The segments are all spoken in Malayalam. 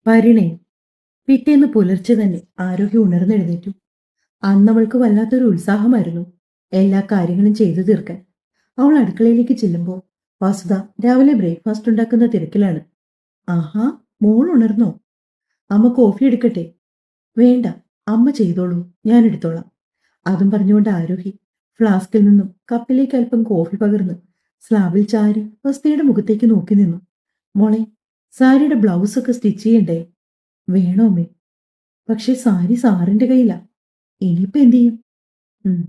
പരിണയം. പിറ്റേന്ന് പുലർച്ചെ തന്നെ ആരോഗ്യം ഉണർന്നെഴുന്നേറ്റു. അന്നവൾക്ക് വല്ലാത്തൊരു ഉത്സാഹമായിരുന്നു എല്ലാ കാര്യങ്ങളും ചെയ്തു തീർക്കാൻ. അവൾ അടുക്കളയിലേക്ക് ചെല്ലുമ്പോൾ വസുധ രാവിലെ ബ്രേക്ക്ഫാസ്റ്റ് ഉണ്ടാക്കുന്ന തിരക്കിലാണ്. ആഹാ, മോൾ ഉണർന്നോ? അമ്മ കോഫി എടുക്കട്ടെ? വേണ്ട, അമ്മ ചെയ്തോളൂ, ഞാൻ എടുത്തോളാം. അതും പറഞ്ഞുകൊണ്ട് ആരോഹി ഫ്ലാസ്കിൽ നിന്നും കപ്പിലേക്ക് അല്പം കോഫി പകർന്ന് സ്ലാബിൽ ചാരി വസുധയുടെ മുഖത്തേക്ക് നോക്കി നിന്നു. മോളെ, സാരിയുടെ ബ്ലൗസൊക്കെ സ്റ്റിച്ച് ചെയ്യണ്ടേ? വേണോ അമ്മേ? പക്ഷേ സാരി സാറിന്റെ കയ്യിലാ. ഇനിയിപ്പോ എന്ത് ചെയ്യും? ഉം,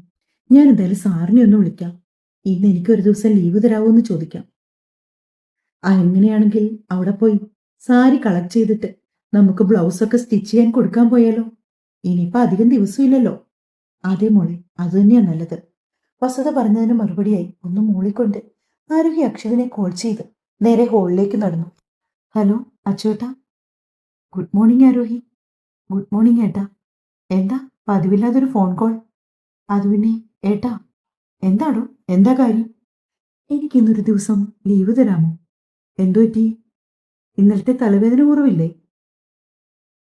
ഞാൻ എന്തായാലും സാറിനെ ഒന്ന് വിളിക്കാം. ഇന്ന് എനിക്ക് ഒരു ദിവസം ലീവ് തരാവോ എന്ന് ചോദിക്കാം. എങ്ങനെയാണെങ്കിൽ അവിടെ പോയി സാരി കളക്ട് ചെയ്തിട്ട് നമുക്ക് ബ്ലൗസൊക്കെ സ്റ്റിച്ച് ചെയ്യാൻ കൊടുക്കാൻ പോയാലോ? ഇനിയിപ്പോ അധികം ദിവസമില്ലല്ലോ. അതെ മോളെ, അത് തന്നെയാ നല്ലത്. വസുധ പറഞ്ഞതിന് മറുപടിയായി ഒന്ന് മൂളിക്കൊണ്ട് ആരോഗ്യ അക്ഷതിനെ കോൾ ചെയ്ത് നേരെ ഹോളിലേക്ക് നടന്നു. ഹലോ അച്ചുവേട്ടാ. Good morning Arohi. Good morning ഏട്ടാ. എന്താ പതിവില്ലാതൊരു ഫോൺ കോൾ? അത് പിന്നെ ഏട്ടാ, എന്താടോ, എന്താ കാര്യം? എനിക്കിന്നൊരു ദിവസം ലീവ് തരാമോ? എന്തു പറ്റി? ഇന്നലത്തെ തലവേദന കുറവില്ലേ?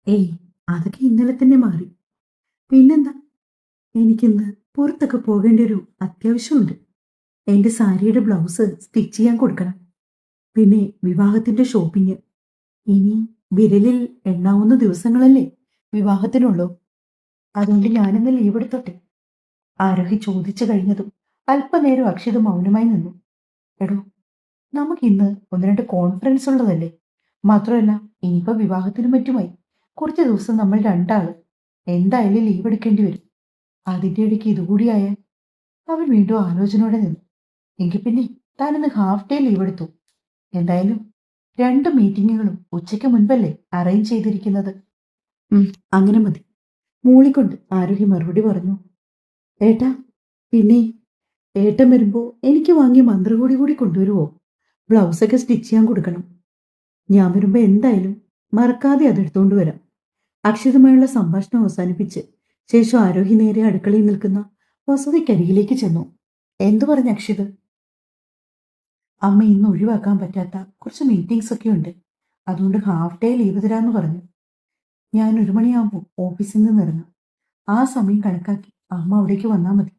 ഏയ്, അതൊക്കെ ഇന്നലെ തന്നെ മാറി. പിന്നെന്താ? എനിക്കിന്ന് പുറത്തൊക്കെ പോകേണ്ട ഒരു അത്യാവശ്യമുണ്ട്. എന്റെ സാരിയുടെ ബ്ലൗസ് സ്റ്റിച്ച് ചെയ്യാൻ കൊടുക്കണം. പിന്നെ വിവാഹത്തിന്റെ ഷോപ്പിംഗ്. ഇനി വിരലിൽ എണ്ണാവുന്ന ദിവസങ്ങളല്ലേ വിവാഹത്തിനുള്ളൂ. അതുകൊണ്ട് ഞാനിന്ന് ലീവ് എടുത്തോട്ടെ? ആരോഹി ചോദിച്ചു കഴിഞ്ഞതും അല്പനേരം അക്ഷിത മൗനമായി നിന്നു. എടോ, നമുക്കിന്ന് ഒന്ന് രണ്ട് കോൺഫറൻസ് ഉള്ളതല്ലേ? മാത്രമല്ല ഇനിയിപ്പോ വിവാഹത്തിനും മറ്റുമായി കുറച്ച് ദിവസം നമ്മൾ രണ്ടാള് എന്തായാലും ലീവ് എടുക്കേണ്ടി വരും. അതിന്റെ ഇടയ്ക്ക് ഇതുകൂടിയായാൽ അവൻ വീണ്ടും ആലോചനയോടെ നിന്നു. എങ്കിൽ പിന്നെ താനിന്ന് ഹാഫ് ഡേ ലീവ് എടുത്തു. എന്തായാലും രണ്ട് മീറ്റിങ്ങുകളും ഉച്ചയ്ക്ക് മുൻപല്ലേ അറേഞ്ച് ചെയ്തിരിക്കുന്നത്. അങ്ങനെ മതി. മൂളിക്കൊണ്ട് ആരോഗ്യ മറുപടി പറഞ്ഞു. ഏട്ടാ, പിന്നെ ഏട്ടൻ വരുമ്പോ എനിക്ക് വാങ്ങിയ മന്ത്രകൂടി കൂടി കൊണ്ടുവരുവോ? ബ്ലൗസൊക്കെ സ്റ്റിച്ച് ചെയ്യാൻ കൊടുക്കണം. ഞാൻ വരുമ്പോ എന്തായാലും മറക്കാതെ അതെടുത്തോണ്ട് വരാം. അക്ഷിതമായുള്ള സംഭാഷണം അവസാനിപ്പിച്ച് ശേഷം ആരോഹി നേരെ അടുക്കളയിൽ നിൽക്കുന്ന വസുതയ്ക്കരികിലേക്ക് ചെന്നു. എന്തു പറഞ്ഞ അക്ഷിത്? അമ്മ ഇന്ന് ഒഴിവാക്കാൻ പറ്റാത്ത കുറച്ച് മീറ്റിംഗ്സ് ഒക്കെ ഉണ്ട്. അതുകൊണ്ട് ഹാഫ് ഡേ ലീവ് തരാമെന്ന് പറഞ്ഞു. ഞാൻ 1 മണിയാകുമ്പോൾ ഓഫീസിൽ നിന്ന് ഇറങ്ങാം. ആ സമയം കണക്കാക്കി അമ്മ അവിടേക്ക് വന്നാൽ മതി.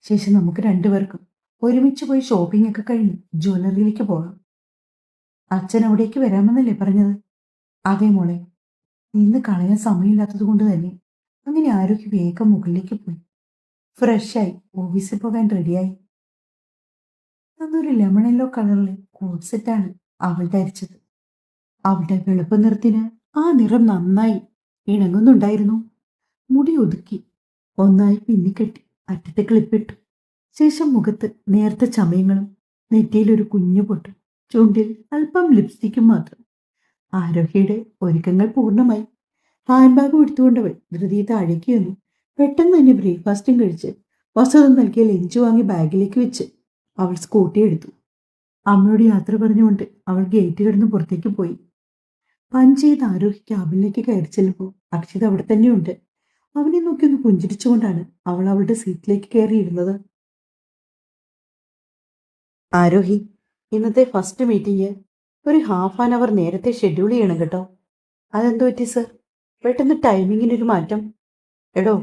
ശേഷം നമുക്ക് രണ്ടുപേർക്കും ഒരുമിച്ച് പോയി ഷോപ്പിംഗ് ഒക്കെ കഴിഞ്ഞ് ജ്വല്ലറിയിലേക്ക് പോകാം. അച്ഛൻ അവിടേക്ക് വരാമെന്നല്ലേ പറഞ്ഞത്? അതെ മോളെ, ഇന്ന് കളയാൻ സമയമില്ലാത്തത് കൊണ്ട് തന്നെ അങ്ങനെ ആരോഗ്യ വേഗം മുകളിലേക്ക് പോയി ഫ്രഷായി ഓഫീസിൽ പോകാൻ റെഡിയായി. അന്നൊരു ലെമൺ യെല്ലോ കളറിലെ കോട്ട് സെറ്റാണ് അവൾ ധരിച്ചത്. അവളുടെ വെളുപ്പ് നിറത്തിന് ആ നിറം നന്നായി ഇണങ്ങുന്നുണ്ടായിരുന്നു. മുടി ഒതുക്കി ഒന്നായി പിന്നിക്കെട്ടി അറ്റത്തെ ക്ലിപ്പിട്ടു. ശേഷം മുഖത്ത് നേർത്ത ചമയങ്ങളും നെറ്റിയിലൊരു കുഞ്ഞു പൊട്ടും ചുണ്ടിൽ അല്പം ലിപ്സ്റ്റിക്കും മാത്രം. ആരോഗ്യയുടെ ഒരുക്കങ്ങൾ പൂർണ്ണമായി. ഹാൻഡ് ബാഗ് എടുത്തുകൊണ്ടവൾ ധൃതിയെ താഴേക്ക് വന്നു. പെട്ടെന്ന് തന്നെ ബ്രേക്ക്ഫാസ്റ്റും കഴിച്ച് വസുധ നൽകിയ ലഞ്ച് വാങ്ങി ബാഗിലേക്ക് വെച്ച് അവൾ സ്കൂട്ടി എടുത്തു. അമ്മയോട് യാത്ര പറഞ്ഞുകൊണ്ട് അവൾ ഗേറ്റ് കടന്ന് പുറത്തേക്ക് പോയി. പഞ്ച് ചെയ്ത് ആരോഹി ക്യാബിനിലേക്ക് കയറി ചെല്ലുമ്പോൾ അക്ഷിത് അവിടെ തന്നെയുണ്ട്. അവനെ നോക്കി ഒന്ന് പുഞ്ചിരിച്ചുകൊണ്ടാണ് അവൾ അവളുടെ സീറ്റിലേക്ക് കയറിയിരുന്നത്. ആരോഹി, ഇന്നത്തെ ഫസ്റ്റ് മീറ്റിംഗ് ഒരു ഹാഫ് ആൻ അവർ നേരത്തെ ഷെഡ്യൂൾ ചെയ്യണം കേട്ടോ. അതെന്തു പറ്റി സർ? പെട്ടെന്ന് ടൈമിങ്ങിനൊരു മാറ്റം? എടോ,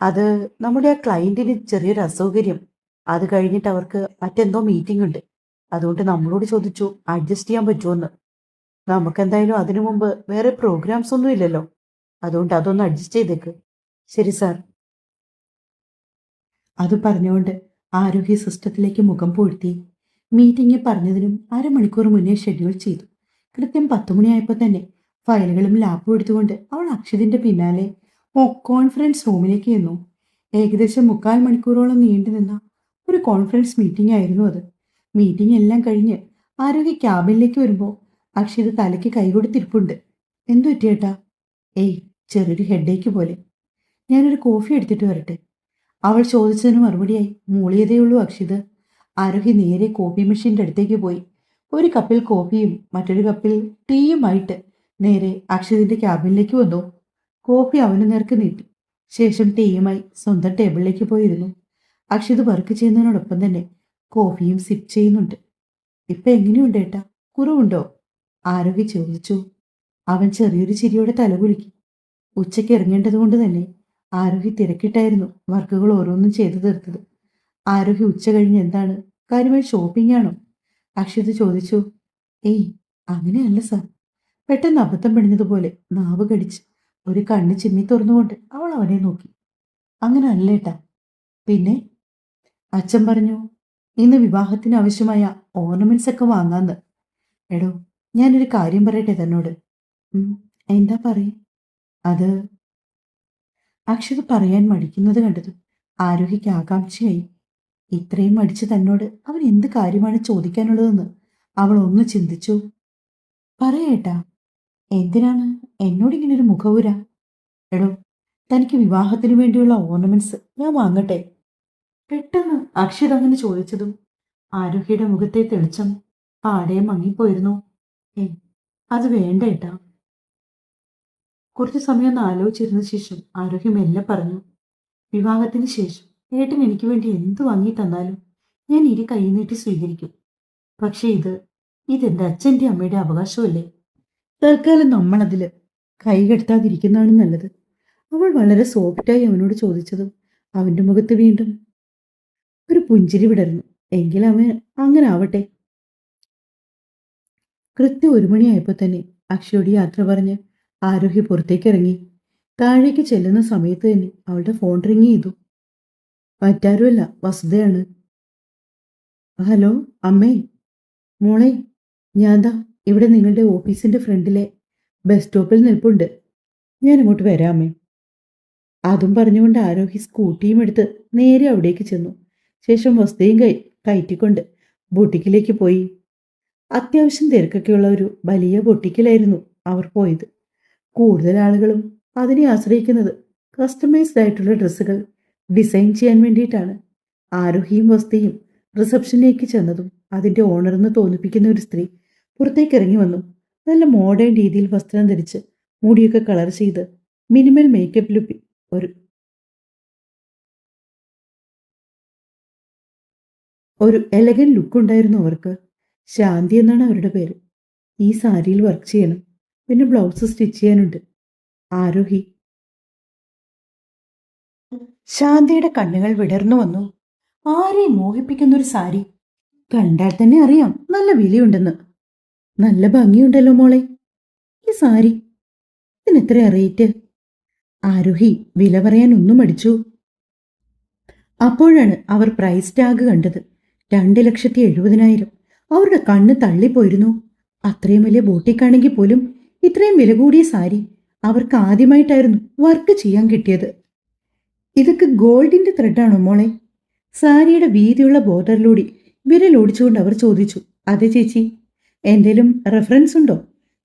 അത് നമ്മുടെ ആ ക്ലയന്റിന് ചെറിയൊരു അസൗകര്യം. അത് കഴിഞ്ഞിട്ട് അവർക്ക് മറ്റെന്തോ മീറ്റിംഗ് ഉണ്ട്. അതുകൊണ്ട് നമ്മളോട് ചോദിച്ചു അഡ്ജസ്റ്റ് ചെയ്യാൻ പറ്റുമെന്ന്. നമുക്കെന്തായാലും അതിനു മുമ്പ് വേറെ പ്രോഗ്രാംസ് ഒന്നും ഇല്ലല്ലോ. അതുകൊണ്ട് അതൊന്ന് അഡ്ജസ്റ്റ് ചെയ്തേക്ക്. ശരി സാർ. അത് പറഞ്ഞുകൊണ്ട് ആരോഗ്യ സിസ്റ്റത്തിലേക്ക് മുഖം പൂഴ്ത്തി. മീറ്റിംഗ് പറഞ്ഞതിനും 1/2 മണിക്കൂർ മുന്നേ ഷെഡ്യൂൾ ചെയ്തു. കൃത്യം 10 മണിയായപ്പോൾ തന്നെ ഫയലുകളും ലാപ്പും എടുത്തുകൊണ്ട് അവൾ അക്ഷതിന്റെ പിന്നാലെ കോൺഫറൻസ് റൂമിലേക്ക് ചെന്നു. ഏകദേശം 3/4 മണിക്കൂറോളം നീണ്ടുനിന്ന ഒരു കോൺഫറൻസ് മീറ്റിംഗ് ആയിരുന്നു അത്. മീറ്റിംഗ് എല്ലാം കഴിഞ്ഞ് ആരോഗ്യ ക്യാബിനിലേക്ക് വരുമ്പോൾ അക്ഷിത് തലയ്ക്ക് കൈകൊടുത്തിരിപ്പുണ്ട്. എന്തു പറ്റിയേട്ടാ? ഏയ്, ചെറിയൊരു ഹെഡേക്ക് പോലെ. ഞാനൊരു കോഫി എടുത്തിട്ട് വരട്ടെ? അവൾ ചോദിച്ചതിന് മറുപടിയായി മൂളിയതേയുള്ളൂ അക്ഷിത്. ആരോഹി നേരെ കോഫി മെഷീൻ്റെ അടുത്തേക്ക് പോയി ഒരു കപ്പിൽ കോഫിയും മറ്റൊരു കപ്പിൽ ടീയുമായിട്ട് നേരെ അക്ഷിതിന്റെ ക്യാബിനിലേക്ക് വന്നു. കോഫി അവന് നേർക്ക് നീട്ടി. ശേഷം ടീയുമായി സ്വന്തം ടേബിളിലേക്ക് പോയിരുന്നു. അക്ഷിത് വർക്ക് ചെയ്യുന്നതിനോടൊപ്പം തന്നെ കോഫിയും സിപ്പ് ചെയ്യുന്നുണ്ട്. ഇപ്പൊ എങ്ങനെയുണ്ട് ഏട്ടാ? കുറവുണ്ടോ? ആരോഗ്യ ചോദിച്ചു. അവൻ ചെറിയൊരു ചിരിയോടെ തലകുലുക്കി. ഉച്ചയ്ക്ക് ഇറങ്ങേണ്ടതുകൊണ്ട് തന്നെ ആരോഹി തിരക്കിട്ടായിരുന്നു വർക്കുകൾ ഓരോന്നും ചെയ്തു തീർത്തത്. ആരോഹി ഉച്ച കഴിഞ്ഞ് എന്താണ്, കാര്യമായി ഷോപ്പിംഗ് ആണോ? അക്ഷിത ചോദിച്ചു. ഏയ്, അങ്ങനെയല്ല സാർ. പെട്ടെന്ന് അബദ്ധം പിടിഞ്ഞതുപോലെ നാവ് കടിച്ച് ഒരു കണ്ണ് ചിമ്മി തുറന്നുകൊണ്ട് അവൾ അവനെ നോക്കി. അങ്ങനെ അല്ലേട്ടാ. പിന്നെ അച്ഛൻ പറഞ്ഞു ഇന്ന് വിവാഹത്തിന് ആവശ്യമായ ഓർണമെന്റ്സ് ഒക്കെ വാങ്ങാന്ന്. എടോ, ഞാനൊരു കാര്യം പറയട്ടെ തന്നോട്. എന്താ പറയേ? അത് അക്ഷത് പറയാൻ മടിക്കുന്നത് കണ്ടതും ആരോഹിക്ക് ആകാംക്ഷയായി. ഇത്രയും മടിച്ച് തന്നോട് അവൻ എന്ത് കാര്യമാണ് ചോദിക്കാനുള്ളതെന്ന് അവൾ ഒന്ന് ചിന്തിച്ചു. പറയേട്ടാ, എന്തിനാണ് എന്നോടിങ്ങനൊരു മുഖവുര? എടോ, തനിക്ക് വിവാഹത്തിന് വേണ്ടിയുള്ള ഓർണമെന്റ്സ് ഞാൻ വാങ്ങട്ടെ? പെട്ടെന്ന് അക്ഷിത് അങ്ങനെ ചോദിച്ചതും ആരോഹിയുടെ മുഖത്തെ തെളിച്ചം പാടെ മങ്ങിപ്പോയിരുന്നു. അത് വേണ്ട ഏട്ടാ. കുറച്ചു സമയം ഒന്ന് ആലോചിച്ചിരുന്ന ശേഷം ആരോഹി മെല്ലെ പറഞ്ഞു. വിവാഹത്തിന് ശേഷം ഏട്ടൻ എനിക്ക് വേണ്ടി എന്തു വാങ്ങി തന്നാലും ഞാൻ ഇരു കൈ നീട്ടി സ്വീകരിക്കും. പക്ഷെ ഇതെന്റെ അച്ഛൻ്റെ അമ്മയുടെ അവകാശമല്ലേ? തൽക്കാലം നമ്മളതില് കൈകെടുത്താതിരിക്കുന്നതാണ് നല്ലത്. അവൾ വളരെ സോഫ്റ്റായി അവനോട് ചോദിച്ചതും അവന്റെ മുഖത്ത് വീണ്ടും ഒരു പുഞ്ചിരി വിടർന്നു. എങ്കിലും അവൻ അങ്ങനെ ആവട്ടെ. കൃത്യം 1 മണിയായപ്പോൾ തന്നെ അക്ഷയോട് യാത്ര പറഞ്ഞ് ആരോഹി പുറത്തേക്ക് ഇറങ്ങി. താഴേക്ക് ചെല്ലുന്ന സമയത്ത് തന്നെ അവളുടെ ഫോൺ റിങ് ചെയ്തു. മറ്റാരുമല്ല, വസുതയാണ്. ഹലോ അമ്മേ. മോളെ, ഞാൻ ദാ ഇവിടെ നിങ്ങളുടെ ഓഫീസിന്റെ ഫ്രണ്ടിലെ ബസ് സ്റ്റോപ്പിൽ നിൽപ്പുണ്ട്. ഞാൻ അങ്ങോട്ട് വരാമേ. അതും പറഞ്ഞുകൊണ്ട് ആരോഹി സ്കൂട്ടിയും എടുത്ത് നേരെ അവിടേക്ക് ചെന്നു. ശേഷം വസ്തുതയും കയറ്റിക്കൊണ്ട് ബൊട്ടിക്കിലേക്ക് പോയി. അത്യാവശ്യം തിരക്കൊക്കെയുള്ള ഒരു വലിയ ബൊട്ടിക്കിലായിരുന്നു അവർ പോയത്. കൂടുതൽ ആളുകളും അതിനെ ആശ്രയിക്കുന്നത് കസ്റ്റമൈസ്ഡ് ആയിട്ടുള്ള ഡ്രസ്സുകൾ ഡിസൈൻ ചെയ്യാൻ വേണ്ടിയിട്ടാണ്. ആരോഹിയും വസ്തുതയും റിസപ്ഷനിലേക്ക് ചെന്നതും അതിൻ്റെ ഓണറെന്ന് തോന്നിപ്പിക്കുന്ന ഒരു സ്ത്രീ പുറത്തേക്ക് ഇറങ്ങി വന്നു. നല്ല മോഡേൺ രീതിയിൽ വസ്ത്രം ധരിച്ച് മുടിയൊക്കെ കളർ ചെയ്ത് മിനിമൽ മേക്കപ്പ് ലുപ്പി ഒരു എലഗൻ ലുക്ക് ഉണ്ടായിരുന്നു അവർക്ക്. ശാന്തി എന്നാണ് അവരുടെ പേര്. ഈ സാരിയിൽ വർക്ക് ചെയ്യണം, പിന്നെ ബ്ലൗസ് സ്റ്റിച്ച് ചെയ്യാനുണ്ട്. ആരോഹി. ശാന്തിയുടെ കണ്ണുകൾ വിടർന്നു വന്നു. ആരെയും മോഹിപ്പിക്കുന്നൊരു സാരി. കണ്ടാൽ തന്നെ അറിയാം നല്ല വിലയുണ്ടെന്ന്. നല്ല ഭംഗിയുണ്ടല്ലോ മോളെ ഈ സാരി. ഇതിനെത്രയാ റേറ്റ്? ആരോഹി വില പറയാൻ ഒന്നും മടിച്ചു. അപ്പോഴാണ് അവർ പ്രൈസ് ടാഗ് കണ്ടത്. 2,70,000. അവരുടെ കണ്ണ് തള്ളിപ്പോയിരുന്നു. അത്രയും വലിയ ബോട്ടിക്കാണെങ്കിൽ പോലും ഇത്രയും വില കൂടിയ സാരി അവർക്ക് ആദ്യമായിട്ടായിരുന്നു വർക്ക് ചെയ്യാൻ കിട്ടിയത്. ഇതൊക്കെ ഗോൾഡിന്റെ ത്രെഡാണോ മോളെ? സാരിയുടെ വീതിയുള്ള ബോർഡറിലൂടെ വിരലോടിച്ചുകൊണ്ട് അവർ ചോദിച്ചു. അതെ ചേച്ചി. എന്തേലും റെഫറൻസ് ഉണ്ടോ?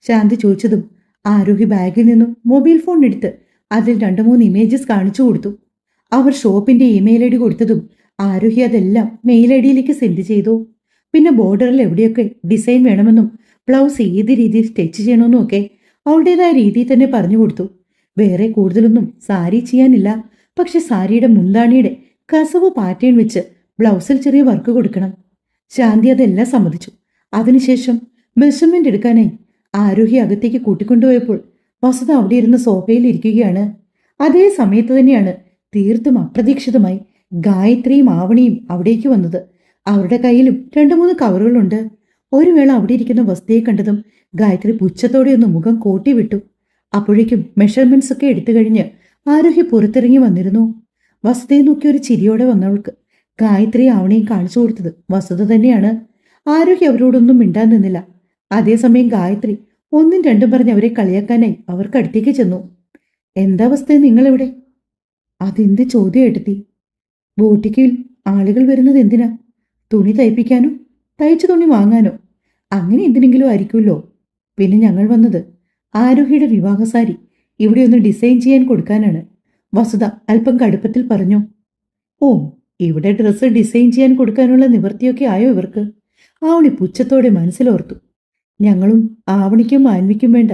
ശാന്തി ചോദിച്ചതും ആരോഹി ബാഗിൽ നിന്നും മൊബൈൽ ഫോൺ എടുത്ത് അതിൽ 2-3 ഇമേജസ് കാണിച്ചു കൊടുത്തു. അവർ ഷോപ്പിന്റെ ഇമെയിൽ ഐ ഡി കൊടുത്തതും ആരോഹി അതെല്ലാം മെയിൽ ഐ ഡിയിലേക്ക് സെൻഡ് ചെയ്തു. പിന്നെ ബോർഡറിൽ എവിടെയൊക്കെ ഡിസൈൻ വേണമെന്നും ബ്ലൗസ് ഏത് രീതിയിൽ സ്റ്റിച്ച് ചെയ്യണമെന്നും ഒക്കെ അവളുടേതായ രീതിയിൽ തന്നെ പറഞ്ഞു കൊടുത്തു. വേറെ കൂടുതലൊന്നും സാരി ചെയ്യാനില്ല. പക്ഷെ സാരിയുടെ മുന്താണിയുടെ കസവ് പാറ്റേൺ വെച്ച് ബ്ലൗസിൽ ചെറിയ വർക്ക് കൊടുക്കണം. ശാന്തി അതെല്ലാം സമ്മതിച്ചു. അതിനുശേഷം മെഷർമെന്റ് എടുക്കാനായി ആരോഹി അകത്തേക്ക് കൂട്ടിക്കൊണ്ടുപോയപ്പോൾ വസുത അവിടെ ഇരുന്ന് സോഫയിൽ ഇരിക്കുകയാണ്. അതേ സമയത്ത് തന്നെയാണ് തീർത്തും അപ്രതീക്ഷിതമായി ഗായത്രിയും ആവണിയും അവിടേക്ക് വന്നത്. അവരുടെ കയ്യിലും 2-3 കവറുകളുണ്ട്. ഒരു വേള അവിടെ ഇരിക്കുന്ന വസ്തുയെ കണ്ടതും ഗായത്രി പുച്ഛത്തോടെ ഒന്ന് മുഖം കോട്ടി വിട്ടു. അപ്പോഴേക്കും മെഷർമെന്റ്സ് ഒക്കെ എടുത്തു കഴിഞ്ഞ് ആരോഹി പുറത്തിറങ്ങി വന്നിരുന്നു. വസുതയെ നോക്കി ഒരു ചിരിയോടെ വന്നവൾക്ക് ഗായത്രി ആവണിയും കാണിച്ചു കൊടുത്തത് വസുത തന്നെയാണ്. ആരോഹി അവരോടൊന്നും മിണ്ടാൻ നിന്നില്ല. അതേസമയം ഗായത്രി 1-2 പറഞ്ഞ് അവരെ കളിയാക്കാനായി അവർക്കടുത്തേക്ക് ചെന്നു. എന്താ വസ്തുത നിങ്ങളിവിടെ? അതെന്ത് ചോദ്യം എടുത്തി? ബോട്ടിക്കിൽ ആളുകൾ വരുന്നത് എന്തിനാ? തുണി തയ്പ്പിക്കാനോ തയ്ച്ച തുണി വാങ്ങാനോ? അങ്ങനെ എന്തിനെങ്കിലും ആയിരിക്കുമല്ലോ. പിന്നെ ഞങ്ങൾ വന്നത് ആരോഹിയുടെ വിവാഹസാരി ഇവിടെ ഒന്ന് ഡിസൈൻ ചെയ്യാൻ കൊടുക്കാനാണ്. വസുത അല്പം കടുപ്പത്തിൽ പറഞ്ഞു. ഓ, ഇവിടെ ഡ്രസ്സ് ഡിസൈൻ ചെയ്യാൻ കൊടുക്കാനുള്ള നിവൃത്തിയൊക്കെ ആയോ ഇവർക്ക്? ആവണി പുച്ഛത്തോടെ മനസ്സിലോർത്തു. ഞങ്ങളും ആവണിക്കും ആൻവിക്കും വേണ്ട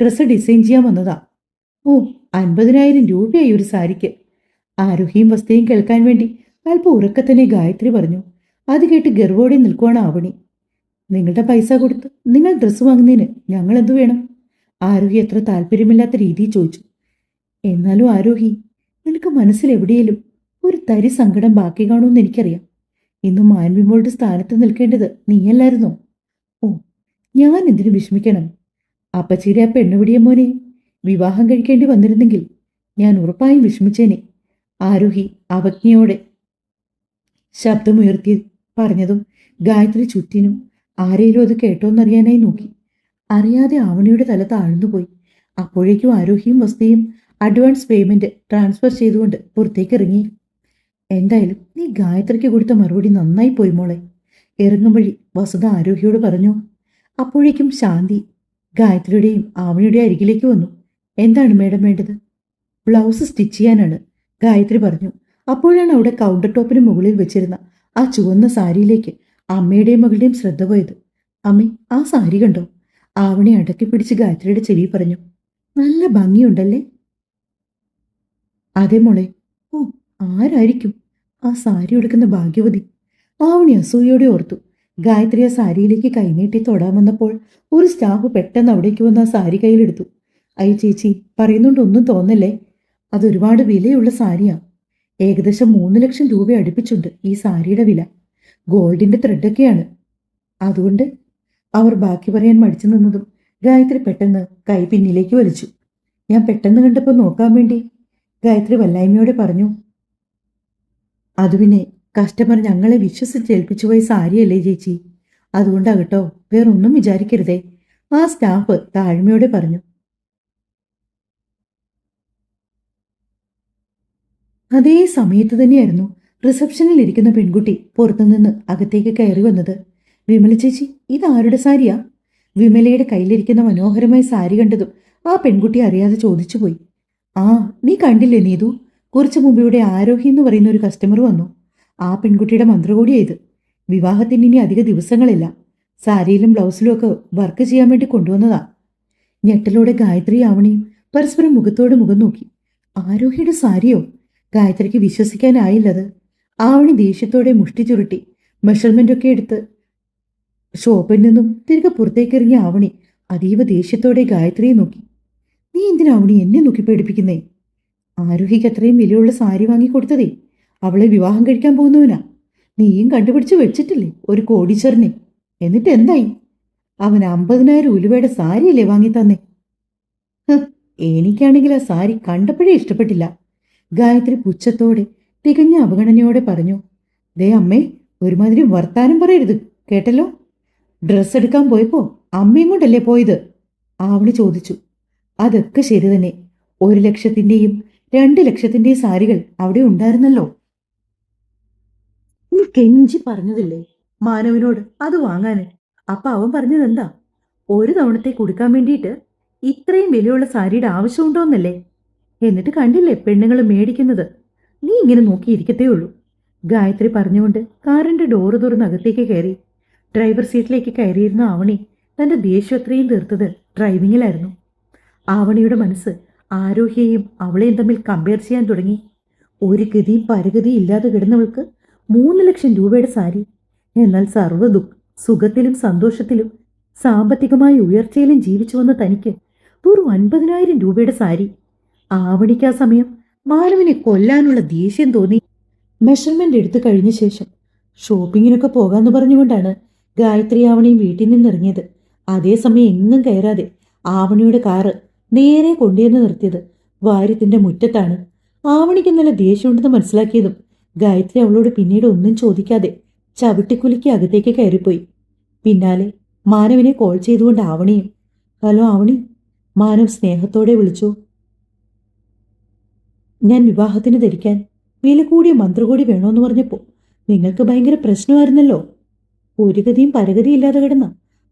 ഡ്രസ്സ് ഡിസൈൻ ചെയ്യാൻ വന്നതാ. ഓ, 50,000 രൂപയായി ഒരു സാരിക്ക്. ആരോഹിയും വസ്തുയും കേൾക്കാൻ വേണ്ടി അല്പം ഉറക്കത്തന്നെ ഗായത്രി പറഞ്ഞു. അത് കേട്ട് ഗർവോടെ നിൽക്കുവാണ് ആവണി. നിങ്ങളുടെ പൈസ കൊടുത്ത് നിങ്ങൾ ഡ്രസ്സ് വാങ്ങുന്നതിന് ഞങ്ങൾ എന്തു വേണം? ആരോഹി അത്ര താല്പര്യമില്ലാത്ത രീതിയിൽ ചോദിച്ചു. എന്നാലും ആരോഹി, നിനക്ക് മനസ്സിൽ എവിടെയെങ്കിലും ഒരു തരി സങ്കടം ബാക്കി കാണുമെന്ന് എനിക്കറിയാം. ഇന്ന് മാൻവിമോളുടെ സ്ഥാനത്ത് നിൽക്കേണ്ടത് നീയല്ലായിരുന്നോ? ഓ, ഞാൻ എന്തിനു വിഷമിക്കണം? അപ്പച്ചീരെ ആ പെണ്ണുപിടിയ മോനെ വിവാഹം കഴിക്കേണ്ടി വന്നിരുന്നെങ്കിൽ ഞാൻ ഉറപ്പായും വിഷമിച്ചേനെ. ആരോഹി അവജ്ഞയോടെ ശബ്ദമുയർത്തി പറഞ്ഞതും ഗായത്രി ചുറ്റിനും ആരേലും അത് കേട്ടോന്നറിയാനായി നോക്കി. അറിയാതെ ആവണിയുടെ തല താഴ്ന്നുപോയി. അപ്പോഴേക്കും ആരോഹിയും വസ്തുയും അഡ്വാൻസ് പേയ്മെന്റ് ട്രാൻസ്ഫർ ചെയ്തുകൊണ്ട് പുറത്തേക്ക് ഇറങ്ങി. എന്തായാലും നീ ഗായത്രിക്ക് കൊടുത്ത മറുപടി നന്നായി പോയി മോളെ, ഇറങ്ങും വഴി വസുധ ആരോഹിയോട് പറഞ്ഞു. അപ്പോഴേക്കും ശാന്തി ഗായത്രിയുടെയും ആവണിയുടെയും അരികിലേക്ക് വന്നു. എന്താണ് മേഡം വേണ്ടത്? ബ്ലൗസ് സ്റ്റിച്ച് ചെയ്യാനാണ്, ഗായത്രി പറഞ്ഞു. അപ്പോഴാണ് അവിടെ കൗണ്ടർ ടോപ്പിന് മുകളിൽ വെച്ചിരുന്ന ആ ചുവന്ന സാരിയിലേക്ക് അമ്മയുടെയും മകളുടെയും ശ്രദ്ധ പോയത്. അമ്മേ, ആ സാരി കണ്ടോ? ആവണി അടക്കി പിടിച്ച് ഗായത്രിയുടെ ചെവി പറഞ്ഞു. നല്ല ഭംഗിയുണ്ടല്ലേ? അതെ മോളെ. ഓ, ആരായിരിക്കും ആ സാരി ഉടുക്കുന്ന ഭാഗ്യവതി? ആവണി അസൂയോടെ ഓർത്തു. ഗായത്രി ആ സാരിയിലേക്ക് കൈനീട്ടി തൊടാൻ വന്നപ്പോൾ ഒരു സ്റ്റാഫ് പെട്ടെന്ന് അവിടേക്ക് വന്ന് ആ സാരി കയ്യിലെടുത്തു. ഐ ചേച്ചി, പറയുന്നുണ്ടൊന്നും തോന്നല്ലേ, അതൊരുപാട് വിലയുള്ള സാരിയാ. ഏകദേശം 3 ലക്ഷം രൂപ അടുപ്പിച്ചുണ്ട് ഈ സാരിയുടെ വില. ഗോൾഡിന്റെ ത്രെഡൊക്കെയാണ്. അതുകൊണ്ട് അവർ ബാക്കി പറയാൻ മടിച്ചു നിന്നതും ഗായത്രി പെട്ടെന്ന് കൈ പിന്നിലേക്ക് വലിച്ചു. ഞാൻ പെട്ടെന്ന് കണ്ടപ്പോൾ നോക്കാൻ വേണ്ടി, ഗായത്രി വല്ലായ്മയോടെ പറഞ്ഞു. അത് പിന്നെ കസ്റ്റമർ ഞങ്ങളെ വിശ്വസിച്ചേൽപ്പിച്ചു പോയ സാരിയല്ലേ ചേച്ചി, അതുകൊണ്ടാകട്ടോ, വേറൊന്നും വിചാരിക്കരുതേ, ആ സ്റ്റാഫ് താഴ്മയോടെ പറഞ്ഞു. അതേ സമയത്ത് തന്നെയായിരുന്നു റിസപ്ഷനിൽ ഇരിക്കുന്ന പെൺകുട്ടി പുറത്തുനിന്ന് അകത്തേക്ക് കയറി വന്നത്. വിമല ചേച്ചി, ഇതാരുടെ സാരിയാ? വിമലയുടെ കയ്യിലിരിക്കുന്ന മനോഹരമായ സാരി കണ്ടതും ആ പെൺകുട്ടി അറിയാതെ ചോദിച്ചുപോയി. ആ, നീ കണ്ടില്ലേ നീതു, കുറച്ചു മുമ്പ് ഇവിടെ ആരോഹി എന്ന് പറയുന്ന ഒരു കസ്റ്റമർ വന്നു. ആ പെൺകുട്ടിയുടെ മന്ത്രകോടിയായത്. വിവാഹത്തിന് ഇനി അധിക ദിവസങ്ങളില്ല. സാരിയിലും ബ്ലൗസിലും ഒക്കെ വർക്ക് ചെയ്യാൻ വേണ്ടി കൊണ്ടുവന്നതാ. ഞെട്ടലോടെ ഗായത്രി ആവണിയും പരസ്പരം മുഖത്തോട് മുഖം നോക്കി. ആരോഹിയുടെ സാരിയോ? ഗായത്രിക്ക് വിശ്വസിക്കാനായില്ലത്. ആവണി ദേഷ്യത്തോടെ മുഷ്ടി ചുരുട്ടി മെഷർമെന്റ് ഒക്കെ എടുത്ത് ഷോപ്പിൽ നിന്നും തിരികെ പുറത്തേക്ക് ഇറങ്ങിയ ആവണി അതീവ ദേഷ്യത്തോടെ ഗായത്രിയെ നോക്കി. നീ എന്തിനാ ആവണി എന്നെ നോക്കി പേടിപ്പിക്കുന്നേ? ആരോഹിക്ക് അത്രയും വിലയുള്ള സാരി വാങ്ങിക്കൊടുത്തതേ അവളെ വിവാഹം കഴിക്കാൻ പോകുന്നവനാ. നീയും കണ്ടുപിടിച്ച് വെച്ചിട്ടില്ലേ ഒരു കോടീശ്വരനെ? എന്നിട്ട് എന്തായി? അവൻ 50,000 ഉലുവയുടെ സാരിയല്ലേ വാങ്ങി തന്നെ. എനിക്കാണെങ്കിൽ ആ സാരി കണ്ടപ്പോഴേ ഇഷ്ടപ്പെട്ടില്ല. ഗായത്രി പുച്ഛത്തോടെ തികഞ്ഞ അവഗണനയോടെ പറഞ്ഞു. ദേ അമ്മേ, ഒരുമാതിരി വർത്താനം പറയരുത് കേട്ടല്ലോ. ഡ്രസ്സ് എടുക്കാൻ പോയപ്പോ അമ്മയും കൊണ്ടല്ലേ പോയത്? ആവണി ചോദിച്ചു. അതൊക്കെ ശരി തന്നെ. 1 ലക്ഷത്തിന്റെയും 2 ലക്ഷത്തിന്റെയും സാരികൾ അവിടെ ഉണ്ടായിരുന്നല്ലോ. നീ കെഞ്ചി പറഞ്ഞതില്ലേ മാനവനോട് അത് വാങ്ങാന്? അപ്പൊ അവൻ പറഞ്ഞതെന്താ? ഒരു തവണത്തെ കൊടുക്കാൻ വേണ്ടിയിട്ട് ഇത്രയും വിലയുള്ള സാരിയുടെ ആവശ്യമുണ്ടോന്നല്ലേ? എന്നിട്ട് കണ്ടില്ലേ പെണ്ണുങ്ങൾ മേടിക്കുന്നത്? നീ ഇങ്ങനെ നോക്കിയിരിക്കത്തേ ഉള്ളൂ. ഗായത്രി പറഞ്ഞുകൊണ്ട് കാറിന്റെ ഡോറ് തുറന്ന് അകത്തേക്ക് കയറി. ഡ്രൈവർ സീറ്റിലേക്ക് കയറിയിരുന്ന ആവണി തന്റെ ദേഷ്യം അത്രയും തീർത്തത് ഡ്രൈവിങ്ങിലായിരുന്നു. ആവണിയുടെ മനസ്സ് ആരോഹിയെയും അവളെയും തമ്മിൽ കമ്പയർ ചെയ്യാൻ തുടങ്ങി. ഒരു ഗതിയും പരഗതിയും ഇല്ലാതെ കിടന്നവൾക്ക് 3 ലക്ഷം രൂപയുടെ സാരി. എന്നാൽ സുഖത്തിലും സന്തോഷത്തിലും സാമ്പത്തികമായ ഉയർച്ചയിലും ജീവിച്ചു വന്ന തനിക്ക് വെറും 50,000 രൂപയുടെ സാരി. ആവണിക്ക് ആ സമയം മാനവിനെ കൊല്ലാനുള്ള ദേഷ്യം തോന്നി. മെഷർമെന്റ് എടുത്തു കഴിഞ്ഞ ശേഷം ഷോപ്പിങ്ങിനൊക്കെ പോകാമെന്ന് പറഞ്ഞുകൊണ്ടാണ് ഗായത്രി ആവണിയും വീട്ടിൽ നിന്നിറങ്ങിയത്. അതേസമയം എങ്ങും കയറാതെ ആവണിയുടെ കാറ് നേരെ കൊണ്ടുവന്ന് നിർത്തിയത് വാര്യത്തിന്റെ മുറ്റത്താണ്. ആവണിക്ക് നല്ല ദേഷ്യമുണ്ടെന്ന് മനസ്സിലാക്കിയതും ഗായത്രി അവളോട് പിന്നീട് ഒന്നും ചോദിക്കാതെ ചവിട്ടിക്കുലുക്കി അകത്തേക്ക് കയറിപ്പോയി. പിന്നാലെ മാനവിനെ കോൾ ചെയ്തുകൊണ്ട് ആവണിയും. ഹലോ ആവണി, മാനവ് സ്നേഹത്തോടെ വിളിച്ചു. ഞാൻ വിവാഹത്തിന് ധരിക്കാൻ വില കൂടിയ മന്ത്രകൂടി വേണോന്ന് പറഞ്ഞപ്പോ നിങ്ങൾക്ക് ഭയങ്കര പ്രശ്നമായിരുന്നല്ലോ. ഒരു ഗതിയും പരഗതിയും ഇല്ലാതെ കിടന്ന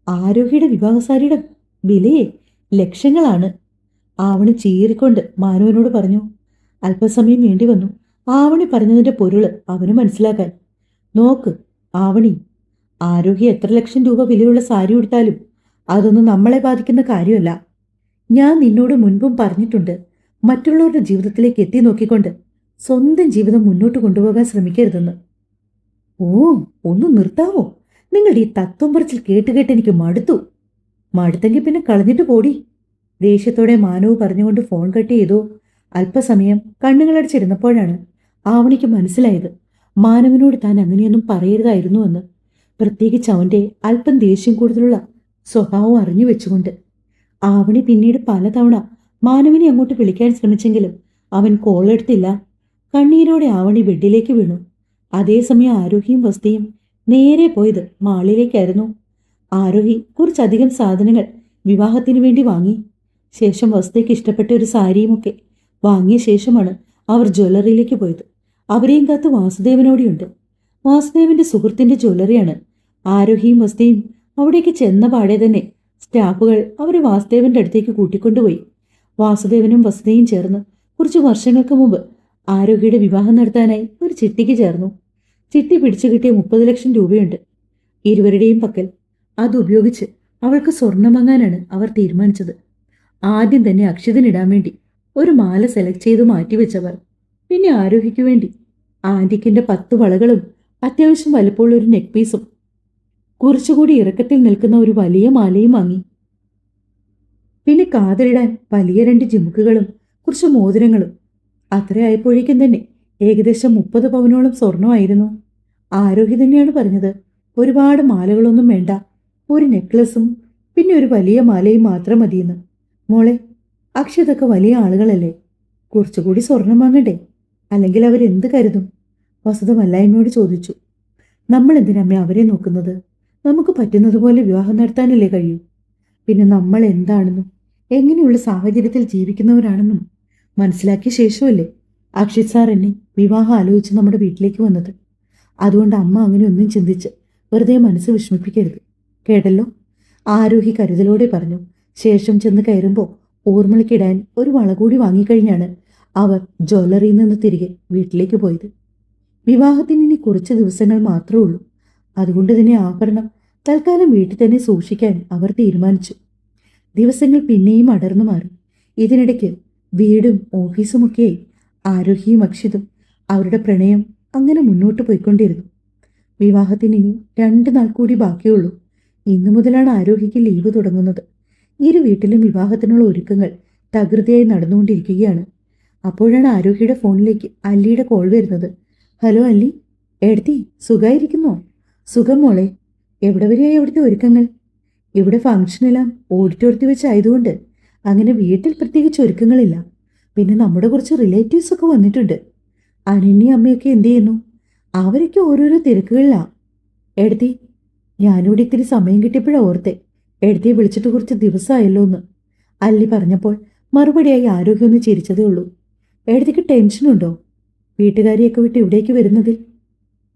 ആരോഹിയുടെ വിവാഹസാരിയുടെ വിലയെ ലക്ഷങ്ങളാണ്. ആവണി ചീറിക്കൊണ്ട് മാനവനോട് പറഞ്ഞു. അല്പസമയം വേണ്ടി വന്നു ആവണി പറഞ്ഞതിന്റെ പൊരുള് അവന് മനസ്സിലാക്കാൻ. നോക്ക് ആവണി, ആരോഗ്യ എത്ര ലക്ഷം രൂപ വിലയുള്ള സാരി ഉടുത്താലും അതൊന്നും നമ്മളെ ബാധിക്കുന്ന കാര്യമല്ല. ഞാൻ നിന്നോട് മുൻപും പറഞ്ഞിട്ടുണ്ട്, മറ്റുള്ളവരുടെ ജീവിതത്തിലേക്ക് എത്തി നോക്കിക്കൊണ്ട് സ്വന്തം ജീവിതം മുന്നോട്ട് കൊണ്ടുപോകാൻ ശ്രമിക്കരുതെന്ന്. ഓ, ഒന്ന് നിർത്താവോ? നിങ്ങളുടെ ഈ തത്വം പറച്ചിൽ കേട്ട് കേട്ട് എനിക്ക് മടുത്തു. മടുത്തെങ്കിൽ പിന്നെ കളഞ്ഞിട്ട് പോടി. ദേഷ്യത്തോടെ മാനവ് പറഞ്ഞുകൊണ്ട് ഫോൺ കട്ട് ചെയ്തു. അല്പസമയം കണ്ണുകളടച്ചിരുന്നപ്പോഴാണ് ആവണിക്ക് മനസ്സിലായത് മാനവനോട് താൻ അങ്ങനെയൊന്നും പറയരുതായിരുന്നുവെന്ന്. പ്രത്യേകിച്ച് അവന്റെ അല്പം ദേഷ്യം കൂടുതലുള്ള സ്വഭാവം അറിഞ്ഞു വെച്ചുകൊണ്ട്. ആവണി പിന്നീട് പലതവണ മാനവനെ അങ്ങോട്ട് വിളിക്കാൻ ശ്രമിച്ചെങ്കിലും അവൻ കോളെടുത്തില്ല. കണ്ണീരോടെ ആവണി ബെഡിലേക്ക് വീണു. അതേസമയം ആരോഹിയും വസ്തിയും നേരെ പോയത് മാളിലേക്കായിരുന്നു. ആരോഹി കുറച്ചധികം സാധനങ്ങൾ വിവാഹത്തിനു വേണ്ടി വാങ്ങി. ശേഷം വസ്തിക്ക് ഇഷ്ടപ്പെട്ട ഒരു സാരിയുമൊക്കെ വാങ്ങിയ ശേഷമാണ് അവർ ജ്വല്ലറിയിലേക്ക് പോയത്. അവരെയും കാത്ത് വാസുദേവനോടെയുണ്ട്. വാസുദേവന്റെ സുഹൃത്തിന്റെ ജ്വല്ലറിയാണ്. ആരോഹിയും വസ്തിയും അവിടേക്ക് ചെന്ന പാടെ തന്നെ സ്റ്റാഫുകൾ അവരെ വാസുദേവന്റെ അടുത്തേക്ക് കൂട്ടിക്കൊണ്ടുപോയി. വാസുദേവനും വസുതയും ചേർന്ന് കുറച്ച് വർഷങ്ങൾക്ക് മുമ്പ് ആരോഗ്യയുടെ വിവാഹം നടത്താനായി ഒരു ചിട്ടിക്ക് ചേർന്നു. ചിട്ടി പിടിച്ചു കിട്ടിയ 30 ലക്ഷം രൂപയുണ്ട് ഇരുവരുടെയും പക്കൽ. അതുപയോഗിച്ച് അവൾക്ക് സ്വർണം വാങ്ങാനാണ് അവർ തീരുമാനിച്ചത്. ആദ്യം തന്നെ അക്ഷിതനിടാൻ വേണ്ടി ഒരു മാല സെലക്ട് ചെയ്ത് മാറ്റിവെച്ചവർ പിന്നെ ആരോഹിക്കു വേണ്ടി ആന്റിക്കിന്റെ 10 വളകളും അത്യാവശ്യം വലുപ്പമുള്ള ഒരു നെക്ക് പീസും കുറച്ചുകൂടി ഇറക്കത്തിൽ നിൽക്കുന്ന ഒരു വലിയ മാലയും വാങ്ങി. പിന്നെ കാതിലിടാൻ വലിയ 2 ജിമുക്കുകളും കുറച്ച് മോതിരങ്ങളും. അത്രയായപ്പോഴേക്കും തന്നെ ഏകദേശം 30 പവനോളം സ്വർണമായിരുന്നു. ആരോഹി തന്നെയാണ് പറഞ്ഞത്, ഒരുപാട് മാലകളൊന്നും വേണ്ട, ഒരു നെക്ലസും പിന്നെ ഒരു വലിയ മാലയും മാത്രം മതിയെന്ന്. മോളെ, അക്ഷതൊക്കെ വലിയ ആളുകളല്ലേ, കുറച്ചുകൂടി സ്വർണം വാങ്ങണ്ടേ? അല്ലെങ്കിൽ അവരെന്ത് കരുതും? വസുത മല്ലായ്മയോട് ചോദിച്ചു. നമ്മൾ എന്തിനമ്മേ അവരെ നോക്കുന്നത്? നമുക്ക് പറ്റുന്നത് പോലെ വിവാഹം നടത്താനല്ലേ കഴിയൂ. പിന്നെ നമ്മൾ എന്താണെന്നും എങ്ങനെയുള്ള സാഹചര്യത്തിൽ ജീവിക്കുന്നവരാണെന്നും മനസ്സിലാക്കിയ ശേഷമല്ലേ അക്ഷിത് സാർ എന്നെ വിവാഹം ആലോചിച്ച് നമ്മുടെ വീട്ടിലേക്ക് വന്നത്. അതുകൊണ്ട് അമ്മ അങ്ങനെ ഒന്നും ചിന്തിച്ച് വെറുതെ മനസ്സ് വിഷമിപ്പിക്കരുത്, കേട്ടല്ലോ? ആരോഹി കരുതലോടെ പറഞ്ഞു. ശേഷം ചെന്ന് കയറുമ്പോൾ ഓർമ്മയ്ക്കിടാൻ ഒരു വള കൂടി വാങ്ങിക്കഴിഞ്ഞാണ് അവർ ജ്വല്ലറിയിൽ നിന്ന് തിരികെ വീട്ടിലേക്ക് പോയത്. വിവാഹത്തിന് ഇനി കുറച്ച് ദിവസങ്ങൾ മാത്രമേ ഉള്ളൂ. അതുകൊണ്ട് തന്നെ ആഭരണം തൽക്കാലം വീട്ടിൽ തന്നെ സൂക്ഷിക്കാൻ അവർ തീരുമാനിച്ചു. ദിവസങ്ങൾ പിന്നെയും അടർന്നു മാറി. ഇതിനിടയ്ക്ക് വീടും ഓഫീസുമൊക്കെയായി ആരോഹിയും അക്ഷിതും അവരുടെ പ്രണയം അങ്ങനെ മുന്നോട്ട് പോയിക്കൊണ്ടിരുന്നു. വിവാഹത്തിന് ഇനി 2 നാൾ കൂടി ബാക്കിയുള്ളൂ. ഇന്നു മുതലാണ് ആരോഹിക്ക് ലീവ് തുടങ്ങുന്നത്. ഇരു വീട്ടിലും വിവാഹത്തിനുള്ള ഒരുക്കങ്ങൾ തകൃതിയായി നടന്നുകൊണ്ടിരിക്കുകയാണ്. അപ്പോഴാണ് ആരോഹിയുടെ ഫോണിലേക്ക് അല്ലിയുടെ കോൾ വരുന്നത്. ഹലോ അല്ലി, എടത്തി സുഖമായിരിക്കുന്നോ? സുഖം മോളെ. എവിടെ വരെയായി അവിടുത്തെ ഒരുക്കങ്ങൾ? ഇവിടെ ഫംഗ്ഷനെല്ലാം ഓഡിറ്റോറിയത്തിൽ വെച്ചായതുകൊണ്ട് അങ്ങനെ വീട്ടിൽ പ്രത്യേകിച്ച് ഒരുക്കങ്ങളില്ല. പിന്നെ നമ്മുടെ കുറച്ച് റിലേറ്റീവ്സ് ഒക്കെ വന്നിട്ടുണ്ട്. അനന്യ അമ്മയൊക്കെ എന്ത് ചെയ്യുന്നു? അവരൊക്കെ ഓരോരോ തിരക്കുകളിലാണ്. എടത്തി, ഞാനിവിടെ ഇത്തിരി സമയം കിട്ടിയപ്പോഴാണ് ഓർത്തെ എടത്തിയെ വിളിച്ചിട്ട് കുറച്ച് ദിവസമായല്ലോ എന്ന്. അല്ലി പറഞ്ഞപ്പോൾ മറുപടിയായി ആരോഗ്യം ഒന്ന് ചിരിച്ചതേ ഉള്ളൂ. എടത്തിക്ക് ടെൻഷനുണ്ടോ വീട്ടുകാരിയൊക്കെ വിട്ട് ഇവിടേക്ക് വരുന്നതിൽ?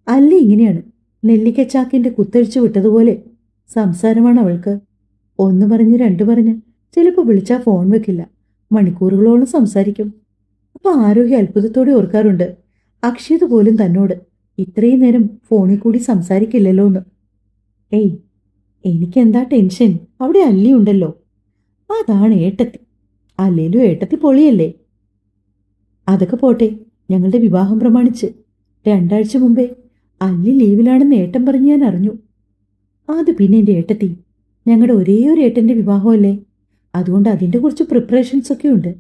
അല്ലി ഇങ്ങനെയാണ്, നെല്ലിക്കച്ചാക്കിൻ്റെ കുത്തഴിച്ചു വിട്ടതുപോലെ സംസാരമാണ് അവൾക്ക്. 1 പറഞ്ഞ് 2 പറഞ്ഞ് ചിലപ്പോൾ വിളിച്ചാൽ ഫോൺ വെക്കില്ല, മണിക്കൂറുകളോളം സംസാരിക്കും. അപ്പോൾ ആരോഗ്യ അത്ഭുതത്തോടെ ഓർക്കാറുണ്ട്, അക്ഷയത് പോലും തന്നോട് ഇത്രയും നേരം ഫോണിൽ കൂടി സംസാരിക്കില്ലല്ലോ എന്ന്. ഏയ്, എനിക്കെന്താ ടെൻഷൻ, അവിടെ അല്ലി ഉണ്ടല്ലോ. അതാണ് ഏട്ടത്തി. അല്ലേലും ഏട്ടത്തി പൊളിയല്ലേ. അതൊക്കെ പോട്ടെ, ഞങ്ങളുടെ വിവാഹം പ്രമാണിച്ച് 2 ആഴ്ച മുമ്പേ അല്ലി ലീവിലാണെന്ന് ഏട്ടൻ പറഞ്ഞ് ഞാൻ അറിഞ്ഞു. അത് പിന്നെ എൻ്റെ ഏട്ടത്തി, ഞങ്ങളുടെ ഒരേ ഒരു ഏട്ടൻ്റെ വിവാഹമല്ലേ, അതുകൊണ്ട് അതിൻ്റെ കുറച്ച് പ്രിപ്പറേഷൻസ് ഒക്കെ ഉണ്ട്.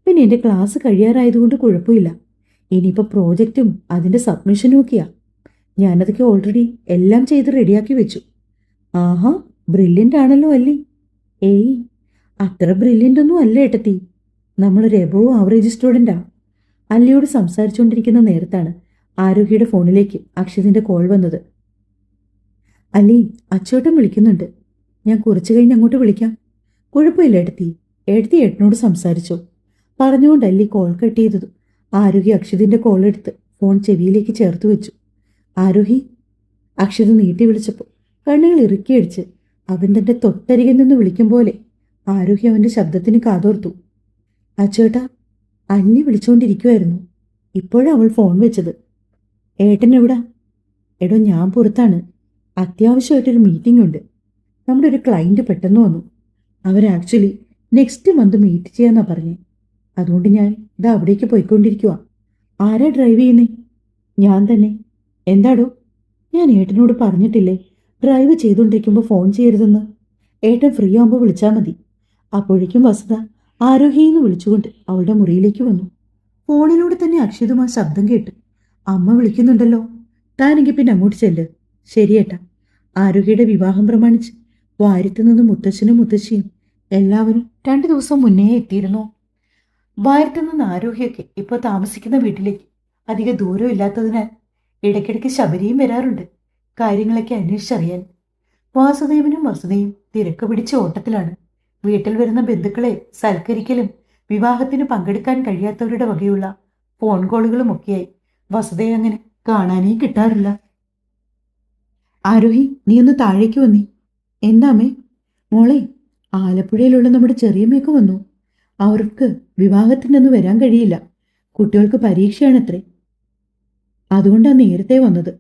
പിന്നെ എൻ്റെ ക്ലാസ് കഴിയാറായതുകൊണ്ട് കുഴപ്പമില്ല. ഇനിയിപ്പോൾ പ്രോജക്റ്റും അതിൻ്റെ സബ്മിഷനും ഒക്കെയാ. ഞാനതൊക്കെ ഓൾറെഡി എല്ലാം ചെയ്ത് റെഡിയാക്കി വെച്ചു. ആഹാ, ബ്രില്യൻ്റ് ആണല്ലോ അല്ലി. ഏയ്, അത്ര ബ്രില്യൻ്റ് ഒന്നും അല്ല ഏട്ടത്തി, നമ്മളൊരു എബോവ് ആവറേജ് സ്റ്റുഡൻ്റാ. അല്ലിയോട് സംസാരിച്ചുകൊണ്ടിരിക്കുന്ന നേരത്താണ് ആരോഗ്യയുടെ ഫോണിലേക്ക് അക്ഷിതിൻ്റെ കോൾ വന്നത്. അല്ലി, അച്ചോട്ടൻ വിളിക്കുന്നുണ്ട്, ഞാൻ കുറച്ച് കഴിഞ്ഞ് അങ്ങോട്ട് വിളിക്കാം. കുഴപ്പമില്ല ഏട്ടത്തി, ഏട്ടത്തി ഏട്ടനോട് സംസാരിച്ചോ. പറഞ്ഞുകൊണ്ട് അല്ലി കോൾ കട്ട് ചെയ്തത് ആരോഗ്യ അക്ഷിതിൻ്റെ കോളെടുത്ത് ഫോൺ ചെവിയിലേക്ക് ചേർത്ത് വെച്ചു. ആരോഹി, അക്ഷിത് നീട്ടി വിളിച്ചപ്പോൾ കണ്ണുകൾ ഇറുക്കിയടിച്ച് അവൻ തൻ്റെ തൊട്ടരികിൽ നിന്ന് വിളിക്കും പോലെ ആരോഗ്യ അവൻ്റെ ശബ്ദത്തിന് കാതോർത്തു. അച്ചേട്ടാ, അല്ലി വിളിച്ചുകൊണ്ടിരിക്കുമായിരുന്നു, ഇപ്പോഴവൾ ഫോൺ വെച്ചത്. ഏട്ടൻ എവിടാ? എടോ, ഞാൻ പുറത്താണ്, അത്യാവശ്യമായിട്ടൊരു മീറ്റിംഗ് ഉണ്ട്. നമ്മുടെ ഒരു ക്ലയൻറ്റ് പെട്ടെന്ന് വന്നു. അവർ ആക്ച്വലി നെക്സ്റ്റ് മന്ത് മീറ്റ് ചെയ്യാന്നാ പറഞ്ഞേ. അതുകൊണ്ട് ഞാൻ ഇതാ അവിടേക്ക് പോയിക്കൊണ്ടിരിക്കുക. ആരാ ഡ്രൈവ് ചെയ്യുന്നേ? ഞാൻ തന്നെ. എന്താടോ, ഞാൻ ഏട്ടനോട് പറഞ്ഞിട്ടില്ലേ ഡ്രൈവ് ചെയ്തുകൊണ്ടിരിക്കുമ്പോൾ ഫോൺ ചെയ്യരുതെന്ന്? ഏട്ടൻ ഫ്രീ ആകുമ്പോൾ വിളിച്ചാൽ മതി. അപ്പോഴേക്കും വസുധ ആരോഹിയെന്ന് വിളിച്ചുകൊണ്ട് അവളുടെ മുറിയിലേക്ക് വന്നു. ഫോണിലൂടെ തന്നെ അക്ഷിതും ആ ശബ്ദം കേട്ടു. അമ്മ വിളിക്കുന്നുണ്ടല്ലോ, താനെങ്കിൽ പിന്നെ അങ്ങോട്ട് ചെല്ല്. ശരിയേട്ടാ. ആരോഗ്യയുടെ വിവാഹം പ്രമാണിച്ച് വാര്യത്തു നിന്ന് മുത്തച്ഛനും മുത്തശ്ശിയും എല്ലാവരും 2 ദിവസം മുന്നേ എത്തിയിരുന്നു. വാര്യത്തു നിന്ന് ആരോഗ്യമൊക്കെ ഇപ്പോൾ താമസിക്കുന്ന വീട്ടിലേക്ക് അധിക ദൂരം ഇല്ലാത്തതിനാൽ ഇടയ്ക്കിടയ്ക്ക് ശബരിയും വരാറുണ്ട് കാര്യങ്ങളൊക്കെ അന്വേഷിച്ചറിയാൻ. വാസുദേവനും വസുതയും തിരക്ക് പിടിച്ച ഓട്ടത്തിലാണ്. വീട്ടിൽ വരുന്ന ബന്ധുക്കളെ സൽക്കരിക്കലും വിവാഹത്തിന് പങ്കെടുക്കാൻ കഴിയാത്തവരുടെ വകയുള്ള ഫോൺ കോളുകളും ഒക്കെയായി വസുതയെ അങ്ങനെ കാണാനേ കിട്ടാറില്ല. ആരോഹി, നീ ഒന്ന് താഴേക്ക് വന്നേ. എന്താമേ? മോളെ, ആലപ്പുഴയിലുള്ള നമ്മുടെ ചെറിയമ്മയൊക്കെ വന്നു. അവർക്ക് വിവാഹത്തിനൊന്നും വരാൻ കഴിയില്ല. കുട്ടികൾക്ക് പരീക്ഷയാണത്രേ. അതുകൊണ്ടാണ് നേരത്തെ വന്നത്.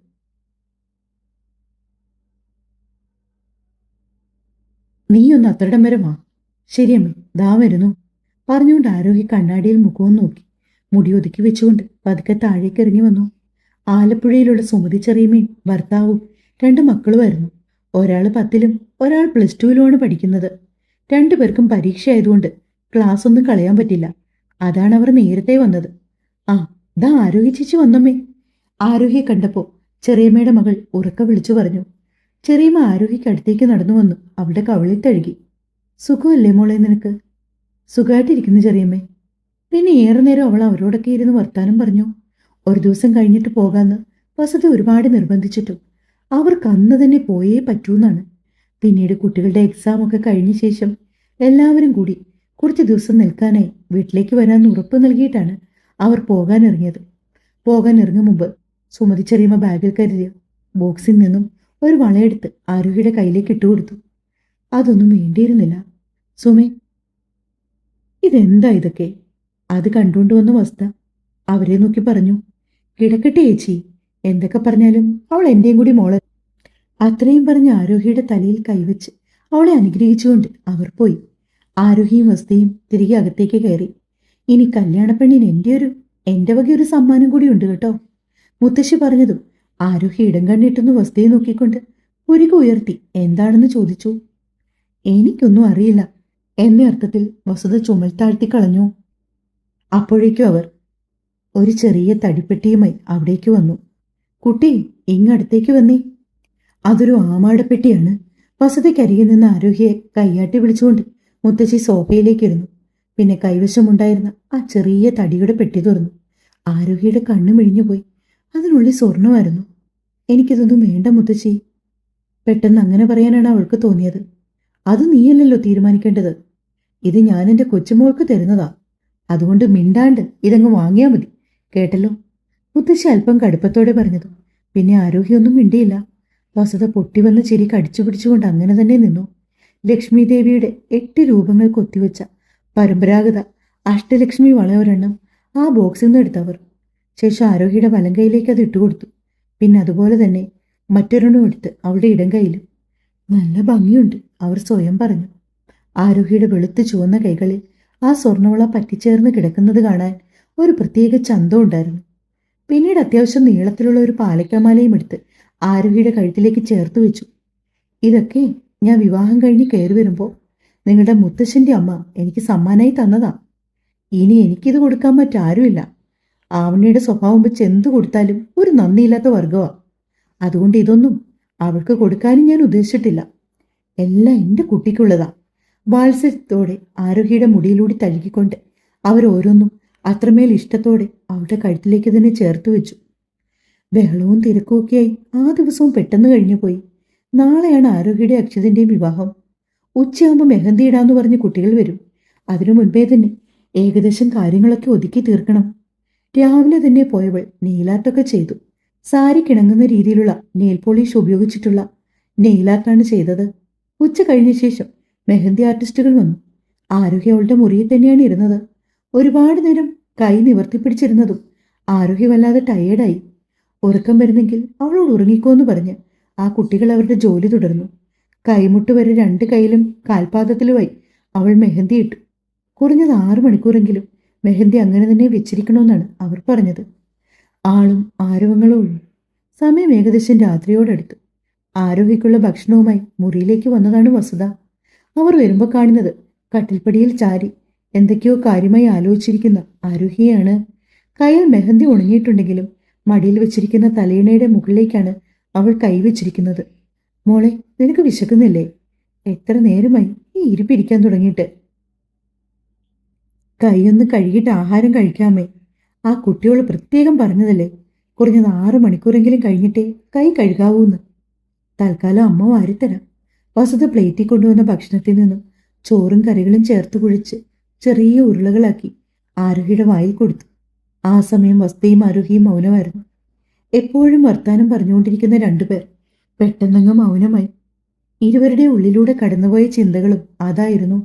നീ ഒന്ന് അത്രടം വരെ വാ. ശരിയമ്മേ, ദാ വരുന്നു. പറഞ്ഞുകൊണ്ട് ആരോഹി കണ്ണാടിയിൽ മുഖവും നോക്കി മുടി ഒതുക്കി വെച്ചുകൊണ്ട് പതുക്കെ താഴേക്ക് ഇറങ്ങി വന്നു. ആലപ്പുഴയിലുള്ള സുമതി ചെറിയമ്മയും ഭർത്താവും 2 മക്കളുമായിരുന്നു. ഒരാൾ 10ലും ഒരാൾ +2ലുമാണ് പഠിക്കുന്നത്. 2 പേർക്കും പരീക്ഷ ആയതുകൊണ്ട് ക്ലാസ് ഒന്നും കളയാൻ പറ്റില്ല. അതാണ് അവർ നേരത്തെ വന്നത്. ആ, ദാ ആരോഹി ചേച്ചി വന്നമ്മേ. ആരോഹിയെ കണ്ടപ്പോൾ ചെറിയമ്മയുടെ മകൾ ഉറക്ക വിളിച്ചു പറഞ്ഞു. ചെറിയമ്മ ആരോഹിക്ക് അടുത്തേക്ക് നടന്നു വന്നു അവളുടെ കവിളിൽ തഴുകി. സുഖമല്ലേ മോളെ നിനക്ക്? സുഖമായിട്ടിരിക്കുന്നു ചെറിയമ്മേ. പിന്നെ ഏറെ നേരം അവൾ അവരോടൊക്കെ ഇരുന്ന് വർത്താനം പറഞ്ഞു. ഒരു ദിവസം കഴിഞ്ഞിട്ട് പോകാമെന്ന് വസതി ഒരുപാട് നിർബന്ധിച്ചിട്ടും അവർക്ക് അന്ന് തന്നെ പോയേ പറ്റൂന്നാണ്. പിന്നീട് കുട്ടികളുടെ എക്സാമൊക്കെ കഴിഞ്ഞ ശേഷം എല്ലാവരും കൂടി കുറച്ച് ദിവസം നിൽക്കാനായി വീട്ടിലേക്ക് വരാമെന്ന് ഉറപ്പ് നൽകിയിട്ടാണ് അവർ പോകാനിറങ്ങിയത്. പോകാനിറങ്ങും മുമ്പ് സുമതി ചെറിയമ്മ ബാഗിൽ കരുതിയ ബോക്സിൽ നിന്നും ഒരു വളയെടുത്ത് ആരോഹിയുടെ കയ്യിലേക്ക് ഇട്ടുകൊടുത്തു. അതൊന്നും വേണ്ടിയിരുന്നില്ല. സുമേ, ഇതെന്താ ഇതൊക്കെ? അത് കണ്ടുകൊണ്ട് വന്ന വസ്ത അവരെ നോക്കി പറഞ്ഞു. കിടക്കട്ടെ ചേച്ചി, എന്തൊക്കെ പറഞ്ഞാലും അവൾ എന്റെയും കൂടി മോളെ. അത്രയും പറഞ്ഞ് ആരോഹിയുടെ തലയിൽ കൈവച്ച് അവളെ അനുഗ്രഹിച്ചുകൊണ്ട് അവർ പോയി. ആരോഹിയും വസ്തയും തിരികെ അകത്തേക്ക് കയറി. ഇനി കല്യാണപ്പെണ്ണിന് എന്റെ വകയൊരു സമ്മാനം കൂടി ഉണ്ട് കേട്ടോ. മുത്തശ്ശി പറഞ്ഞതും ആരോഹി ഇടം കണ്ണിട്ടുന്ന വസ്തയെ നോക്കിക്കൊണ്ട് പുരിക ഉയർത്തി എന്താണെന്ന് ചോദിച്ചു. എനിക്കൊന്നും അറിയില്ല എന്ന അർത്ഥത്തിൽ വസുത ചുമൽ താഴ്ത്തി കളഞ്ഞു. അപ്പോഴേക്കും അവർ ഒരു ചെറിയ തടിപ്പെട്ടിയുമായി അവിടേക്ക് വന്നു. കുട്ടി, ഇങ്ങടുത്തേക്ക് വന്നേ. അതൊരു ആമാടപ്പെട്ടിയാണ്. വസതിക്കരികിൽ നിന്ന് ആരോഗ്യയെ കൈയാട്ടി വിളിച്ചുകൊണ്ട് മുത്തശ്ശി സോഫയിലേക്കിരുന്നു. പിന്നെ കൈവശമുണ്ടായിരുന്ന ആ ചെറിയ തടിയുടെ പെട്ടി തുറന്നു. ആരോഗ്യയുടെ കണ്ണ് മിഴിഞ്ഞുപോയി. അതിനുള്ളിൽ സ്വർണ്ണമായിരുന്നു. എനിക്കിതൊന്നും വേണ്ട മുത്തശ്ശി. പെട്ടെന്ന് അങ്ങനെ പറയാനാണ് അവൾക്ക് തോന്നിയത്. അത് നീയല്ലല്ലോ തീരുമാനിക്കേണ്ടത്. ഇത് ഞാൻ എൻ്റെ കൊച്ചുമോൾക്ക് തരുന്നതാ. അതുകൊണ്ട് മിണ്ടാണ്ട് ഇതങ്ങ് വാങ്ങിയാൽ മതി, കേട്ടല്ലോ? മുത്തശ്ശി അല്പം കടുപ്പത്തോടെ പറഞ്ഞതു. പിന്നെ ആരോഗ്യമൊന്നും മിണ്ടിയില്ല. വസുത പൊട്ടിവന്ന ചിരി കടിച്ചു പിടിച്ചുകൊണ്ട് അങ്ങനെ തന്നെ നിന്നു. ലക്ഷ്മി ദേവിയുടെ 8 രൂപങ്ങൾ കൊത്തിവെച്ച പരമ്പരാഗത അഷ്ടലക്ഷ്മി വളയൊരെണ്ണം ആ ബോക്സിൽ നിന്ന് എടുത്തവർ. ശേഷം ആരോഗ്യയുടെ വലം കൈയിലേക്ക് അത് ഇട്ടുകൊടുത്തു. പിന്നെ അതുപോലെ തന്നെ മറ്റൊരെണ്ണം എടുത്ത് അവളുടെ ഇടം കൈയിലും. നല്ല ഭംഗിയുണ്ട്, അവർ സ്വയം പറഞ്ഞു. ആരോഗ്യയുടെ വെളുത്ത് ചുവന്ന കൈകളിൽ ആ സ്വർണ്ണവള പറ്റിച്ചേർന്ന് കിടക്കുന്നത് കാണാൻ ഒരു പ്രത്യേക ചന്തം ഉണ്ടായിരുന്നു. പിന്നീട് അത്യാവശ്യം നീളത്തിലുള്ള ഒരു പാലക്കാമാലയും എടുത്ത് ആരോഗ്യയുടെ കഴുത്തിലേക്ക് ചേർത്ത് വെച്ചു. ഇതൊക്കെ ഞാൻ വിവാഹം കഴിഞ്ഞ് കയറി വരുമ്പോൾ നിങ്ങളുടെ മുത്തശ്ശൻ്റെ അമ്മ എനിക്ക് സമ്മാനമായി തന്നതാ. ഇനി എനിക്കിത് കൊടുക്കാൻ മറ്റാരുമില്ല. ആവണിയുടെ സ്വഭാവം വെച്ച് എന്തു കൊടുത്താലും ഒരു നന്ദിയില്ലാത്ത വർഗമാ. അതുകൊണ്ട് ഇതൊന്നും അവൾക്ക് കൊടുക്കാനും ഞാൻ ഉദ്ദേശിച്ചിട്ടില്ല. എല്ലാം എൻ്റെ കുട്ടിക്കുള്ളതാ. വാത്സല്യത്തോടെ ആരോഗ്യയുടെ മുടിയിലൂടെ തഴുകിക്കൊണ്ട് അവരോരോന്നും അത്രമേൽ ഇഷ്ടത്തോടെ അവളുടെ കഴുത്തിലേക്ക് തന്നെ ചേർത്ത് വെച്ചു. ബഹളവും തിരക്കുമൊക്കെയായി ആ ദിവസവും പെട്ടെന്ന് കഴിഞ്ഞു പോയി. നാളെയാണ് ആരോഗ്യയുടെ അക്ഷതിൻ്റെയും വിവാഹം. ഉച്ചയാകുമ്പോൾ മെഹന്തി ഇടാന്ന് പറഞ്ഞ് കുട്ടികൾ വരും. അതിനു മുൻപേ തന്നെ ഏകദേശം കാര്യങ്ങളൊക്കെ ഒതുക്കി തീർക്കണം. രാവിലെ തന്നെ പോയവൾ നെയിലാർട്ടൊക്കെ ചെയ്തു. സാരി കിണങ്ങുന്ന രീതിയിലുള്ള നെയിൽ പോളിഷ് ഉപയോഗിച്ചിട്ടുള്ള നെയിലാർട്ടാണ് ചെയ്തത്. ഉച്ച കഴിഞ്ഞ ശേഷം മെഹന്തി ആർട്ടിസ്റ്റുകൾ വന്നു. ആരോഗ്യ അവളുടെ മുറിയിൽ തന്നെയാണ് ഇരുന്നത്. ഒരുപാട് നേരം കൈ നിവർത്തിപ്പിടിച്ചിരുന്നതും ആരോഗ്യ വല്ലാതെ ടയേർഡായി. ഉറക്കം വരുന്നെങ്കിൽ അവളോട് ഉറങ്ങിക്കോന്ന് പറഞ്ഞ് ആ കുട്ടികൾ അവരുടെ ജോലി തുടർന്നു. കൈമുട്ട് വരെ 2 കൈയിലും കാൽപാദത്തിലുമായി അവൾ മെഹന്തി ഇട്ടു. കുറഞ്ഞത് 6 മണിക്കൂറെങ്കിലും മെഹന്തി അങ്ങനെ തന്നെ വെച്ചിരിക്കണമെന്നാണ് അവർ പറഞ്ഞത്. ആളും ആരവങ്ങളും ഒഴിഞ്ഞു. സമയം ഏകദേശം രാത്രിയോടടുത്തു. ആരോഗ്യക്കുള്ള ഭക്ഷണവുമായി മുറിയിലേക്ക് വന്നതാണ് വസുധ. അവർ വരുമ്പോൾ കാണുന്നത് കട്ടിൽപ്പടിയിൽ ചാരി എന്തൊക്കെയോ കാര്യമായി ആലോചിച്ചിരിക്കുന്ന ആരുഹിയാണ്. കയ്യിൽ മെഹന്തി ഉണങ്ങിയിട്ടുണ്ടെങ്കിലും മടിയിൽ വെച്ചിരിക്കുന്ന തലയിണയുടെ മുകളിലേക്കാണ് അവൾ കൈവച്ചിരിക്കുന്നത്. മോളെ, നിനക്ക് വിശക്കുന്നില്ലേ? എത്ര നേരമായി ഈ ഇരിപ്പിരിക്കാൻ തുടങ്ങിയിട്ട്? കൈയൊന്ന് കഴുകിയിട്ട് ആഹാരം കഴിക്കാമേ. ആ കുട്ടിയോട് പ്രത്യേകം പറഞ്ഞതല്ലേ, കുറഞ്ഞത് 6 മണിക്കൂറെങ്കിലും കഴിഞ്ഞിട്ടേ കൈ കഴുകാവൂന്ന്. തൽക്കാലം അമ്മ വാരിത്തരാം. വസുധ പ്ലേറ്റിൽ കൊണ്ടുവന്ന ഭക്ഷണത്തിൽ നിന്നും ചോറും കറികളും ചേർത്ത് കുഴിച്ച് ചെറിയ ഉരുളകളാക്കി ആരുഹിയുടെ വായിൽ കൊടുത്തു. ആ സമയം വസ്തയും ആരുഹിയും മൗനമായിരുന്നു. എപ്പോഴും വർത്താനം പറഞ്ഞുകൊണ്ടിരിക്കുന്ന രണ്ടുപേർ പെട്ടെന്നങ്ങ് മൗനമായി. ഇരുവരുടെ ഉള്ളിലൂടെ കടന്നുപോയ ചിന്തകളും അതായിരുന്നു.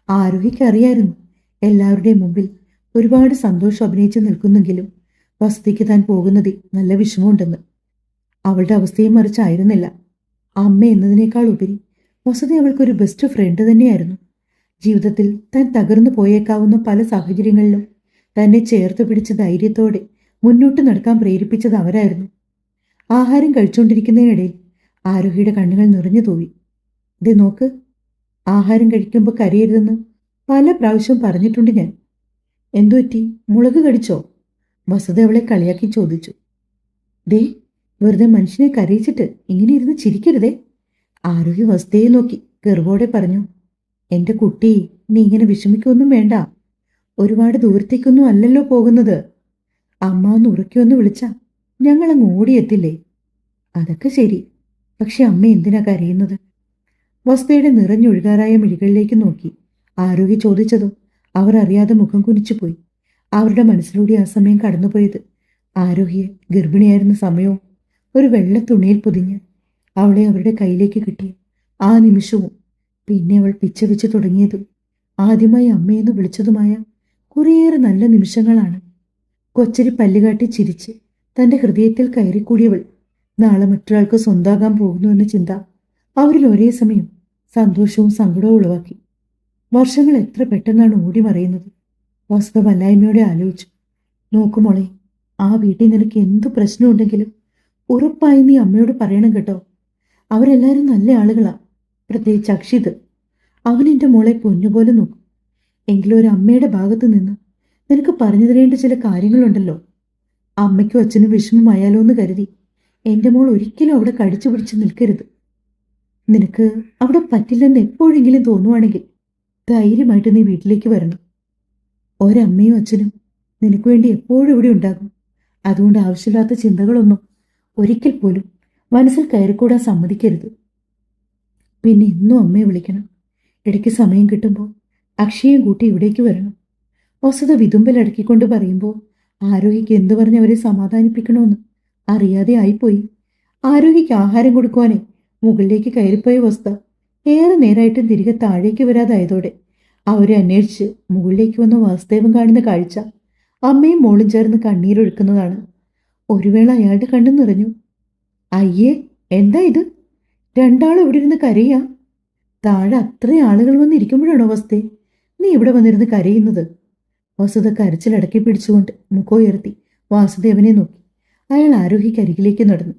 ആരുഹിക്കറിയായിരുന്നു എല്ലാവരുടെയും മുമ്പിൽ ഒരുപാട് സന്തോഷം അഭിനയിച്ചു നിൽക്കുന്നെങ്കിലും വസതിക്ക് താൻ പോകുന്നതിൽ നല്ല വിഷമമുണ്ടെന്ന്. അവളുടെ അവസ്ഥയും മറിച്ചായിരുന്നില്ല. അമ്മ എന്നതിനേക്കാൾ ഉപരി വസതി അവൾക്കൊരു ബെസ്റ്റ് ഫ്രണ്ട് തന്നെയായിരുന്നു. ജീവിതത്തിൽ താൻ തകർന്നു പോയേക്കാവുന്ന പല സാഹചര്യങ്ങളിലും തന്നെ ചേർത്ത് പിടിച്ച ധൈര്യത്തോടെ മുന്നോട്ട് നടക്കാൻ പ്രേരിപ്പിച്ചത് അവരായിരുന്നു. ആഹാരം കഴിച്ചുകൊണ്ടിരിക്കുന്നതിനിടയിൽ ആരോഹിയുടെ കണ്ണുകൾ നിറഞ്ഞു തൂവി. ദേ നോക്ക്, ആഹാരം കഴിക്കുമ്പോൾ കരയരുതെന്ന് പല പ്രാവശ്യവും പറഞ്ഞിട്ടുണ്ട് ഞാൻ. എന്തുപറ്റി, മുളക് കടിച്ചോ? വസുധ അവളെ കളിയാക്കി ചോദിച്ചു. ദേ, വെറുതെ മനുഷ്യനെ കരയിച്ചിട്ട് ഇങ്ങനെ ഇരുന്ന് ചിരിക്കരുതേ. ആരോഹി വസുധയെ നോക്കി ഗർവോടെ പറഞ്ഞു. എന്റെ കുട്ടി, നീ ഇങ്ങനെ വിഷമിക്കൊന്നും വേണ്ട. ഒരുപാട് ദൂരത്തേക്കൊന്നും അല്ലല്ലോ പോകുന്നത്. അമ്മ ഒന്ന് ഉറക്കി ഒന്ന് വിളിച്ചാ ഞങ്ങളങ്ങ് ഓടിയെത്തില്ലേ? അതൊക്കെ ശരി, പക്ഷെ അമ്മ എന്തിനാ കരയുന്നത്? വസുധയുടെ നിറഞ്ഞൊഴുകാറായ മിഴികളിലേക്ക് നോക്കി ആരോഗ്യ ചോദിച്ചതും അവർ അറിയാതെ മുഖം കുനിച്ചുപോയി. അവരുടെ മനസ്സിലൂടെ ആ സമയം കടന്നുപോയത് ആരോഗ്യ ഗർഭിണിയായിരുന്ന സമയവും ഒരു വെള്ള തുണിയിൽ പൊതിഞ്ഞ് അവളെ അവരുടെ കയ്യിലേക്ക് കിട്ടിയ ആ നിമിഷവും പിന്നെ അവൾ പിച്ച വെച്ച് തുടങ്ങിയതും ആദ്യമായി അമ്മയെന്ന് വിളിച്ചതുമായ കുറേയേറെ നല്ല നിമിഷങ്ങളാണ്. കൊച്ചരി പല്ലുകാട്ടി ചിരിച്ച് തൻ്റെ ഹൃദയത്തിൽ കയറിക്കൂടിയവൾ നാളെ മറ്റൊരാൾക്ക് സ്വന്താകാൻ പോകുന്നുവെന്ന ചിന്ത അവരിൽ ഒരേ സമയം സന്തോഷവും സങ്കടവും ഉളവാക്കി. വർഷങ്ങൾ എത്ര പെട്ടെന്നാണ് ഓടി മറയുന്നത്. വസുധ വല്ലായ്മയോടെ ആലോചിച്ചു. നോക്കുമോളെ, ആ വീട്ടിൽ നിനക്ക് എന്തു പ്രശ്നമുണ്ടെങ്കിലും ഉറപ്പായി നീ അമ്മയോട് പറയണം കേട്ടോ. അവരെല്ലാവരും നല്ല ആളുകളാ, പ്രത്യേകിച്ച് അക്ഷിത്. അവൻ എൻ്റെ മോളെ പൊന്നുപോലെ നോക്കും. എങ്കിലും ഒരു അമ്മയുടെ ഭാഗത്ത് നിന്ന് നിനക്ക് പറഞ്ഞു തരേണ്ട ചില കാര്യങ്ങളുണ്ടല്ലോ. അമ്മയ്ക്കും അച്ഛനും വിഷമമായാലോ എന്ന് കരുതി എൻ്റെ മോൾ ഒരിക്കലും അവിടെ കടിച്ചു പിടിച്ച് നിൽക്കരുത്. നിനക്ക് അവിടെ പറ്റില്ലെന്ന് എപ്പോഴെങ്കിലും തോന്നുവാണെങ്കിൽ ധൈര്യമായിട്ട് നീ വീട്ടിലേക്ക് വരണം. ഒരമ്മയും അച്ഛനും നിനക്ക് വേണ്ടി എപ്പോഴും ഇവിടെ ഉണ്ടാകും. അതുകൊണ്ട് ആവശ്യമില്ലാത്ത ചിന്തകളൊന്നും ഒരിക്കൽ പോലും മനസ്സിൽ കയറിക്കൂടാൻ സമ്മതിക്കരുത്. പിന്നെ എന്നും അമ്മയെ വിളിക്കണം. ഇടയ്ക്ക് സമയം കിട്ടുമ്പോൾ അക്ഷയും കൂട്ടി ഇവിടേക്ക് വരണം. വസുധ വിതുമ്പലടക്കിക്കൊണ്ട് പറയുമ്പോൾ ആരോഗ്യക്ക് എന്തു പറഞ്ഞ് അവരെ സമാധാനിപ്പിക്കണമെന്ന് അറിയാതെ ആയിപ്പോയി. ആരോഗ്യക്ക് ആഹാരം കൊടുക്കുവാനേ മുകളിലേക്ക് കയറിപ്പോയ വസ്ത ഏറെ നേരമായിട്ടും തിരികെ താഴേക്ക് വരാതായതോടെ അവരെ അന്വേഷിച്ച് മുകളിലേക്ക് വന്ന വാസുദേവൻ കാണുന്ന കാഴ്ച അമ്മയും മോളും ചേർന്ന് കണ്ണീരൊഴുക്കുന്നതാണ്. ഒരു വേള അയാളുടെ കണ്ണു നിറഞ്ഞു. അയ്യേ, എന്താ ഇത്? രണ്ടാളും ഇവിടെ ഇരുന്ന് കരയാ? താഴെ അത്രയും ആളുകൾ വന്നിരിക്കുമ്പോഴാണോ വസ്തേ നീ ഇവിടെ വന്നിരുന്ന് കരയുന്നത്? വസുധ കരച്ചിലടക്കി പിടിച്ചുകൊണ്ട് മുഖമുയർത്തി വാസുദേവനെ നോക്കി. അയാൾ ആരോഗ്യക്കരികിലേക്ക് നടന്നു.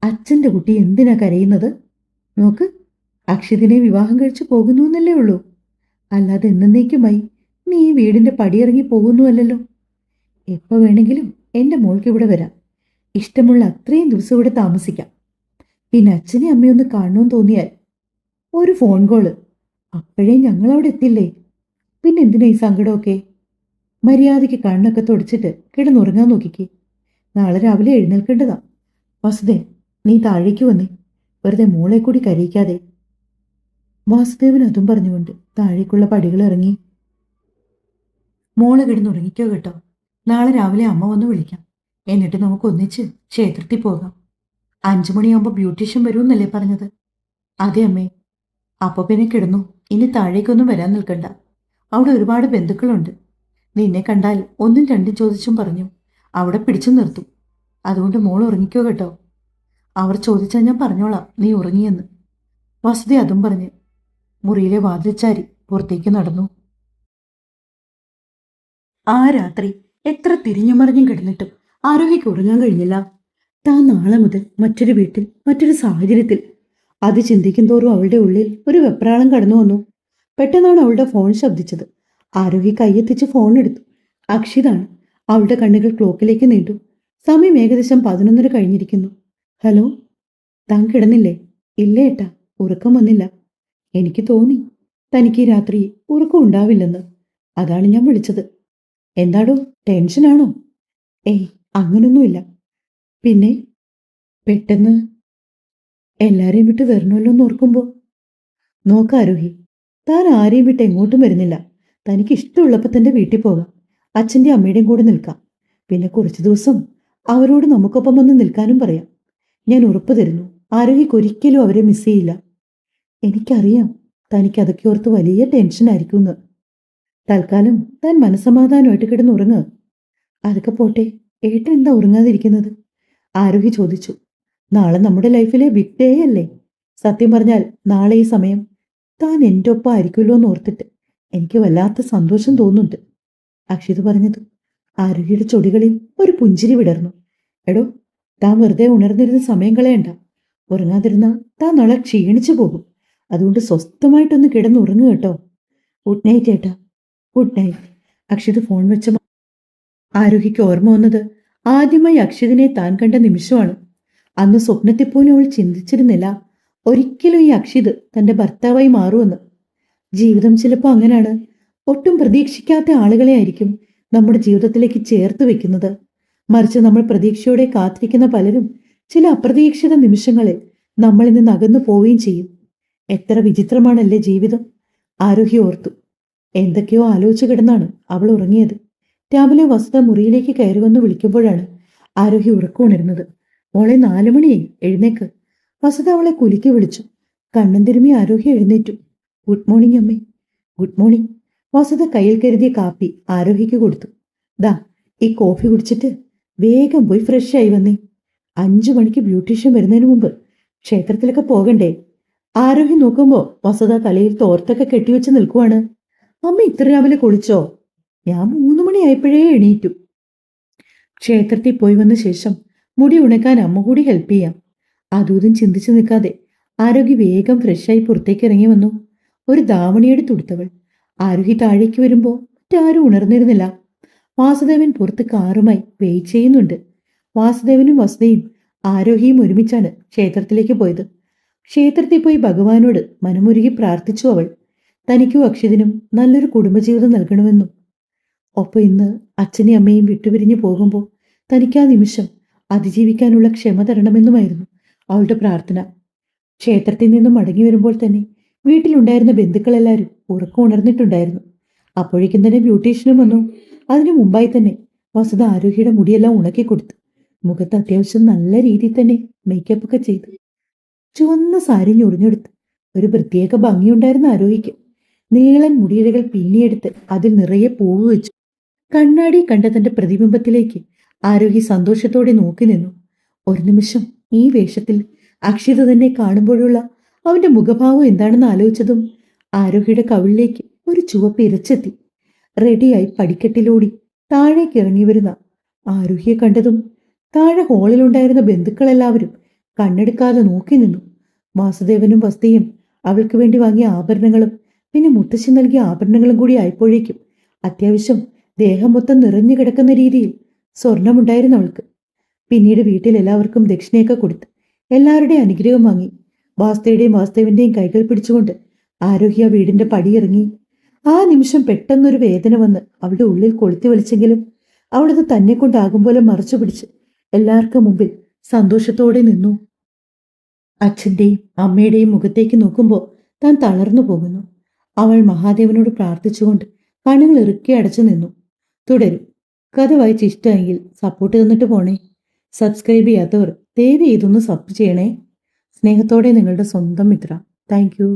അച്ഛൻ്റെ കുട്ടി എന്തിനാ കരയുന്നത്? നോക്ക്, അക്ഷിതിനെ വിവാഹം കഴിച്ചു പോകുന്നു എന്നല്ലേ ഉള്ളൂ. അല്ലാതെ എന്നേക്കുമായി നീ ഈ വീടിൻ്റെ പടിയിറങ്ങി പോകുന്നുവല്ലോ. എപ്പോൾ വേണമെങ്കിലും എൻ്റെ മോൾക്ക് ഇവിടെ വരാം. ഇഷ്ടമുള്ള അത്രയും ദിവസം ഇവിടെ താമസിക്കാം. പിന്നെ അച്ഛനെ അമ്മയൊന്ന് കാണണമെന്ന് തോന്നിയാൽ ഒരു ഫോൺ കോള്, അപ്പോഴേ ഞങ്ങളവിടെ എത്തില്ലേ. പിന്നെ എന്തിനാ ഈ സങ്കടമൊക്കെ? മര്യാദയ്ക്ക് കണ്ണൊക്കെ തുടച്ചിട്ട് കിടന്നുറങ്ങാൻ നോക്കിക്കേ. നാളെ രാവിലെ എഴുന്നേൽക്കേണ്ടതാ. വസുദേ, നീ താഴേക്ക് വന്നേ, വെറുതെ മോളെ കൂടി കരയിക്കാതെ. വാസുദേവൻ അതും പറഞ്ഞുകൊണ്ട് താഴേക്കുള്ള പടികൾ ഇറങ്ങി. മോളെ കിടന്നുറങ്ങിക്കോ കേട്ടോ. നാളെ രാവിലെ അമ്മ വന്ന് വിളിക്കാം. എന്നിട്ട് നമുക്ക് ഒന്നിച്ച് ക്ഷേത്രത്തിൽ പോകാം. 5 മണിയാകുമ്പോൾ ബ്യൂട്ടീഷ്യൻ വരുമെന്നല്ലേ പറഞ്ഞത്? അതെ അമ്മേ. അപ്പോൾ പിന്നെ കിടന്നു. ഇനി താഴേക്കൊന്നും വരാൻ നിൽക്കണ്ട. അവിടെ ഒരുപാട് ബന്ധുക്കളുണ്ട്. നിന്നെ കണ്ടാൽ ഒന്നും രണ്ടും ചോദിച്ചും പറഞ്ഞു അവിടെ പിടിച്ചു നിർത്തും. അതുകൊണ്ട് മോൾ ഉറങ്ങിക്കോ കേട്ടോ. അവർ ചോദിച്ചാൽ ഞാൻ പറഞ്ഞോളാം നീ ഉറങ്ങിയെന്ന്. വസുദ അതും പറഞ്ഞ് മുറിയിലെ വാതിൽച്ചാരി പുറത്തേക്ക് നടന്നു. ആ രാത്രി എത്ര തിരിഞ്ഞുമറിഞ്ഞും കിടന്നിട്ടും ആരോഗ്യക്ക് ഉറങ്ങാൻ കഴിഞ്ഞില്ല. താൻ നാളെ മുതൽ മറ്റൊരു വീട്ടിൽ, മറ്റൊരു സാഹചര്യത്തിൽ. അത് ചിന്തിക്കും തോറും അവളുടെ ഉള്ളിൽ ഒരു വെപ്രാളം കടന്നു വന്നു. പെട്ടെന്നാണ് അവളുടെ ഫോൺ ശബ്ദിച്ചത്. ആരോഹി കൈയെത്തിച്ച് ഫോൺ എടുത്തു. അക്ഷിതാണ്. അവളുടെ കണ്ണുകൾ ക്ലോക്കിലേക്ക് നീണ്ടു. സമയം ഏകദേശം 11:30 കഴിഞ്ഞിരിക്കുന്നു. ഹലോ, താൻ കിടന്നില്ലേ? ഇല്ല ഏട്ടാ, ഉറക്കം വന്നില്ല. എനിക്ക് തോന്നി തനിക്ക് ഈ രാത്രി ഉറക്കം ഉണ്ടാവില്ലെന്ന്. അതാണ് ഞാൻ വിളിച്ചത്. എന്താടോ, ടെൻഷനാണോ? ഏയ്, അങ്ങനൊന്നുമില്ല. പിന്നെ പെട്ടെന്ന് എല്ലാരെയും വിട്ട് വരണമല്ലോ എന്ന് ഓർക്കുമ്പോ. നോക്കാരോഹി, താൻ ആരെയും വിട്ട് എങ്ങോട്ടും വരുന്നില്ല. തനിക്ക് ഇഷ്ടമുള്ളപ്പോൾ തന്റെ വീട്ടിൽ പോകാം. അച്ഛൻ്റെ അമ്മയുടെയും കൂടെ നിൽക്കാം. പിന്നെ കുറച്ചു ദിവസം അവരോട് നമുക്കൊപ്പം വന്ന് നിൽക്കാനും പറയാം. ഞാൻ ഉറപ്പ് തരുന്നു, ആരോഹിക്ക് ഒരിക്കലും അവരെ മിസ് ചെയ്യില്ല. എനിക്കറിയാം തനിക്ക് അതൊക്കെ ഓർത്ത് വലിയ ടെൻഷനായിരിക്കുമെന്ന്. തൽക്കാലം താൻ മനസ്സമാധാനമായിട്ട് കിടന്നുറങ്ങുക. അതൊക്കെ പോട്ടെ, ഏട്ടൻ എന്താ ഉറങ്ങാതിരിക്കുന്നത്? ആരോഹി ചോദിച്ചു. നാളെ നമ്മുടെ ലൈഫിലെ ബിഗ് ഡേ അല്ലേ? സത്യം പറഞ്ഞാൽ നാളെ ഈ സമയം താൻ എൻ്റെ ഒപ്പം ആയിരിക്കുമല്ലോ എന്ന് ഓർത്തിട്ട് എനിക്ക് വല്ലാത്ത സന്തോഷം തോന്നുന്നുണ്ട്. അക്ഷിത് പറഞ്ഞത് ആരോഗ്യയുടെ ചൊടികളിൽ ഒരു പുഞ്ചിരി വിടർന്നു. എടോ, താൻ വെറുതെ ഉണർന്നിരുന്ന് സമയം കളയണ്ട. ഉറങ്ങാതിരുന്നാൽ താൻ നാളെ ക്ഷീണിച്ചു പോകും. അതുകൊണ്ട് സ്വസ്ഥമായിട്ടൊന്ന് കിടന്നുറങ്ങുക കേട്ടോ. ഗുഡ് നൈറ്റ് ഏട്ടാ. Good night. അക്ഷിത് ഫോൺ വെച്ച ആരോഹിക്ക് ഓർമ്മ വന്നത് ആദ്യമായി അക്ഷിതിനെ താൻ കണ്ട നിമിഷമാണ്. അന്ന് സ്വപ്നത്തിൽ പോലും അവൾ ചിന്തിച്ചിരുന്നില്ല ഒരിക്കലും ഈ അക്ഷിത് തന്റെ ഭർത്താവായി മാറുമെന്ന്. ജീവിതം ചിലപ്പോൾ അങ്ങനെയാണ്. ഒട്ടും പ്രതീക്ഷിക്കാത്ത ആളുകളെ ആയിരിക്കും നമ്മുടെ ജീവിതത്തിലേക്ക് ചേർത്ത് വെക്കുന്നത്. മറിച്ച് നമ്മൾ പ്രതീക്ഷയോടെ കാത്തിരിക്കുന്ന പലരും ചില അപ്രതീക്ഷിത നിമിഷങ്ങളിൽ നമ്മളിൽ നിന്ന് അകന്നു പോവുകയും ചെയ്യും. എത്ര വിചിത്രമാണല്ലേ ജീവിതം. ആരോഹി ഓർത്തു. എന്തൊക്കെയോ ആലോചിച്ചു കിടന്നാണ് അവൾ ഉറങ്ങിയത്. രാവിലെ വസുധ മുറിയിലേക്ക് കയറി വന്ന് വിളിക്കുമ്പോഴാണ് ആരോഹി ഉറക്കമുണരുന്നത്. മോളെ, 4 മണിയായി, എഴുന്നേക്ക്. വസുധ അവളെ കുലുക്കി വിളിച്ചു. കണ്ണും തിരുമ്മി ആരോഹി എഴുന്നേറ്റു. ഗുഡ് മോർണിംഗ് അമ്മേ. Good morning. വസുധ കയ്യിൽ കരുതിയ കാപ്പി ആരോഹിക്ക് കൊടുത്തു. ദാ, ഈ കോഫി കുടിച്ചിട്ട് വേഗം പോയി ഫ്രഷ് ആയി വന്നേ. 5 മണിക്ക് ബ്യൂട്ടീഷ്യൻ വരുന്നതിന് മുമ്പ് ക്ഷേത്രത്തിലൊക്കെ പോകണ്ടേ? ആരോഹി നോക്കുമ്പോ വസുധ തലയിൽ തോർത്തൊക്കെ കെട്ടിവെച്ച് നിൽക്കുവാണ്. അമ്മ ഇത്ര രാവിലെ കുളിച്ചോ? ഞാൻ 3 മണിയായപ്പോഴേ എണീറ്റു. ക്ഷേത്രത്തിൽ പോയി വന്ന ശേഷം മുടി ഉണക്കാൻ അമ്മ കൂടി ഹെൽപ്പ് ചെയ്യാം. അതൂതും ചിന്തിച്ചു നിൽക്കാതെ ആരോഹി വേഗം ഫ്രഷായി പുറത്തേക്ക് ഇറങ്ങി വന്നു. ഒരു ധാവണിയെടുത്ത് കൊടുത്തവൾ. ആരോഹി താഴേക്ക് വരുമ്പോ മറ്റാരും ഉണർന്നിരുന്നില്ല. വാസുദേവൻ പുറത്ത് കാറുമായി വെയിറ്റ് ചെയ്യുന്നുണ്ട്. വാസുദേവനും വസുതയും ആരോഹിയും ഒരുമിച്ചാണ് ക്ഷേത്രത്തിലേക്ക് പോയത്. ക്ഷേത്രത്തിൽ പോയി ഭഗവാനോട് മനമുരുകി പ്രാർത്ഥിച്ചു അവൾ. തനിക്കും അക്ഷിതിനും നല്ലൊരു കുടുംബജീവിതം നൽകണമെന്നും ഒപ്പം ഇന്ന് അച്ഛനെയും അമ്മയും വിട്ടുപിരിഞ്ഞു പോകുമ്പോൾ തനിക്ക് ആ നിമിഷം അതിജീവിക്കാനുള്ള ക്ഷമ തരണമെന്നുമായിരുന്നു അവളുടെ പ്രാർത്ഥന. ക്ഷേത്രത്തിൽ നിന്നും മടങ്ങി വരുമ്പോൾ തന്നെ വീട്ടിലുണ്ടായിരുന്ന ബന്ധുക്കളെല്ലാവരും ഉറക്കം ഉണർന്നിട്ടുണ്ടായിരുന്നു. അപ്പോഴേക്കും തന്നെ ബ്യൂട്ടീഷ്യനും വന്നു. അതിനു മുമ്പായി തന്നെ വസുധ ആരോഗ്യയുടെ മുടിയെല്ലാം ഉണക്കി കൊടുത്തു. മുഖത്ത് അത്യാവശ്യം നല്ല രീതിയിൽ തന്നെ മേക്കപ്പ് ഒക്കെ ചെയ്തു. ചുവന്ന സാരി ഞൊറിഞ്ഞെടുത്ത് ഒരു പ്രത്യേക ഭംഗിയുണ്ടായിരുന്ന ആരോഹിക്ക്. നീളൻ മുടിയിഴകൾ പിന്നിയെടുത്ത് അതിൽ നിറയെ പൂവ് വെച്ചു. കണ്ണാടി കണ്ട തന്റെ പ്രതിബിംബത്തിലേക്ക് ആരോഹി സന്തോഷത്തോടെ നോക്കി നിന്നു. ഒരു നിമിഷം ഈ വേഷത്തിൽ അക്ഷിത തന്നെ കാണുമ്പോഴുള്ള അവന്റെ മുഖഭാവം എന്താണെന്ന് ആലോചിച്ചതും ആരോഹിയുടെ കവിളിലേക്ക് ഒരു ചുവപ്പ് ഇരച്ചെത്തി. റെഡിയായി പടിക്കെട്ടിലോടി താഴേക്ക് ഇറങ്ങി വരുന്ന ആരോഹിയെ കണ്ടതും താഴെ ഹോളിലുണ്ടായിരുന്ന ബന്ധുക്കളെല്ലാവരും കണ്ണെടുക്കാതെ നോക്കി നിന്നു. വാസുദേവനും വസ്തിയും അവൾക്ക് വേണ്ടി വാങ്ങിയ ആഭരണങ്ങളും പിന്നെ മുത്തശ്ശി നൽകിയ ആഭരണങ്ങളും കൂടി ആയപ്പോഴേക്കും അത്യാവശ്യം ദേഹം മൊത്തം നിറഞ്ഞു കിടക്കുന്ന രീതിയിൽ സ്വർണമുണ്ടായിരുന്നു അവൾക്ക്. പിന്നീട് വീട്ടിൽ എല്ലാവർക്കും ദക്ഷിണയൊക്കെ കൊടുത്ത് എല്ലാവരുടെയും അനുഗ്രഹം വാങ്ങി വാസ്തയുടെയും വാസ്തവിന്റെയും കൈകൾ പിടിച്ചുകൊണ്ട് ആരോഹി ആ വീടിന്റെ പടിയിറങ്ങി. ആ നിമിഷം പെട്ടെന്നൊരു വേദന വന്ന് അവളുടെ ഉള്ളിൽ കൊളുത്തി വലിച്ചെങ്കിലും അവളത് തന്നെ കൊണ്ടാകും പോലെ മറച്ചു പിടിച്ച് എല്ലാവർക്കും മുമ്പിൽ സന്തോഷത്തോടെ നിന്നു. അച്ഛന്റെയും അമ്മയുടെയും മുഖത്തേക്ക് നോക്കുമ്പോൾ താൻ തളർന്നു പോകുന്നു. അവൾ മഹാദേവനോട് പ്രാർത്ഥിച്ചുകൊണ്ട് കണ്ണുകൾ ഇറുക്കി അടച്ചു നിന്നു. തുടരും. കഥ വായിച്ച് ഇഷ്ടമെങ്കിൽ സപ്പോർട്ട് തന്നിട്ട് പോണേ. സബ്സ്ക്രൈബ് ചെയ്യാത്തവർ ദയവ് ഇതൊന്ന് സബ് ചെയ്യണേ. സ്നേഹത്തോടെ നിങ്ങളുടെ സ്വന്തം മിത്ര. Thank you.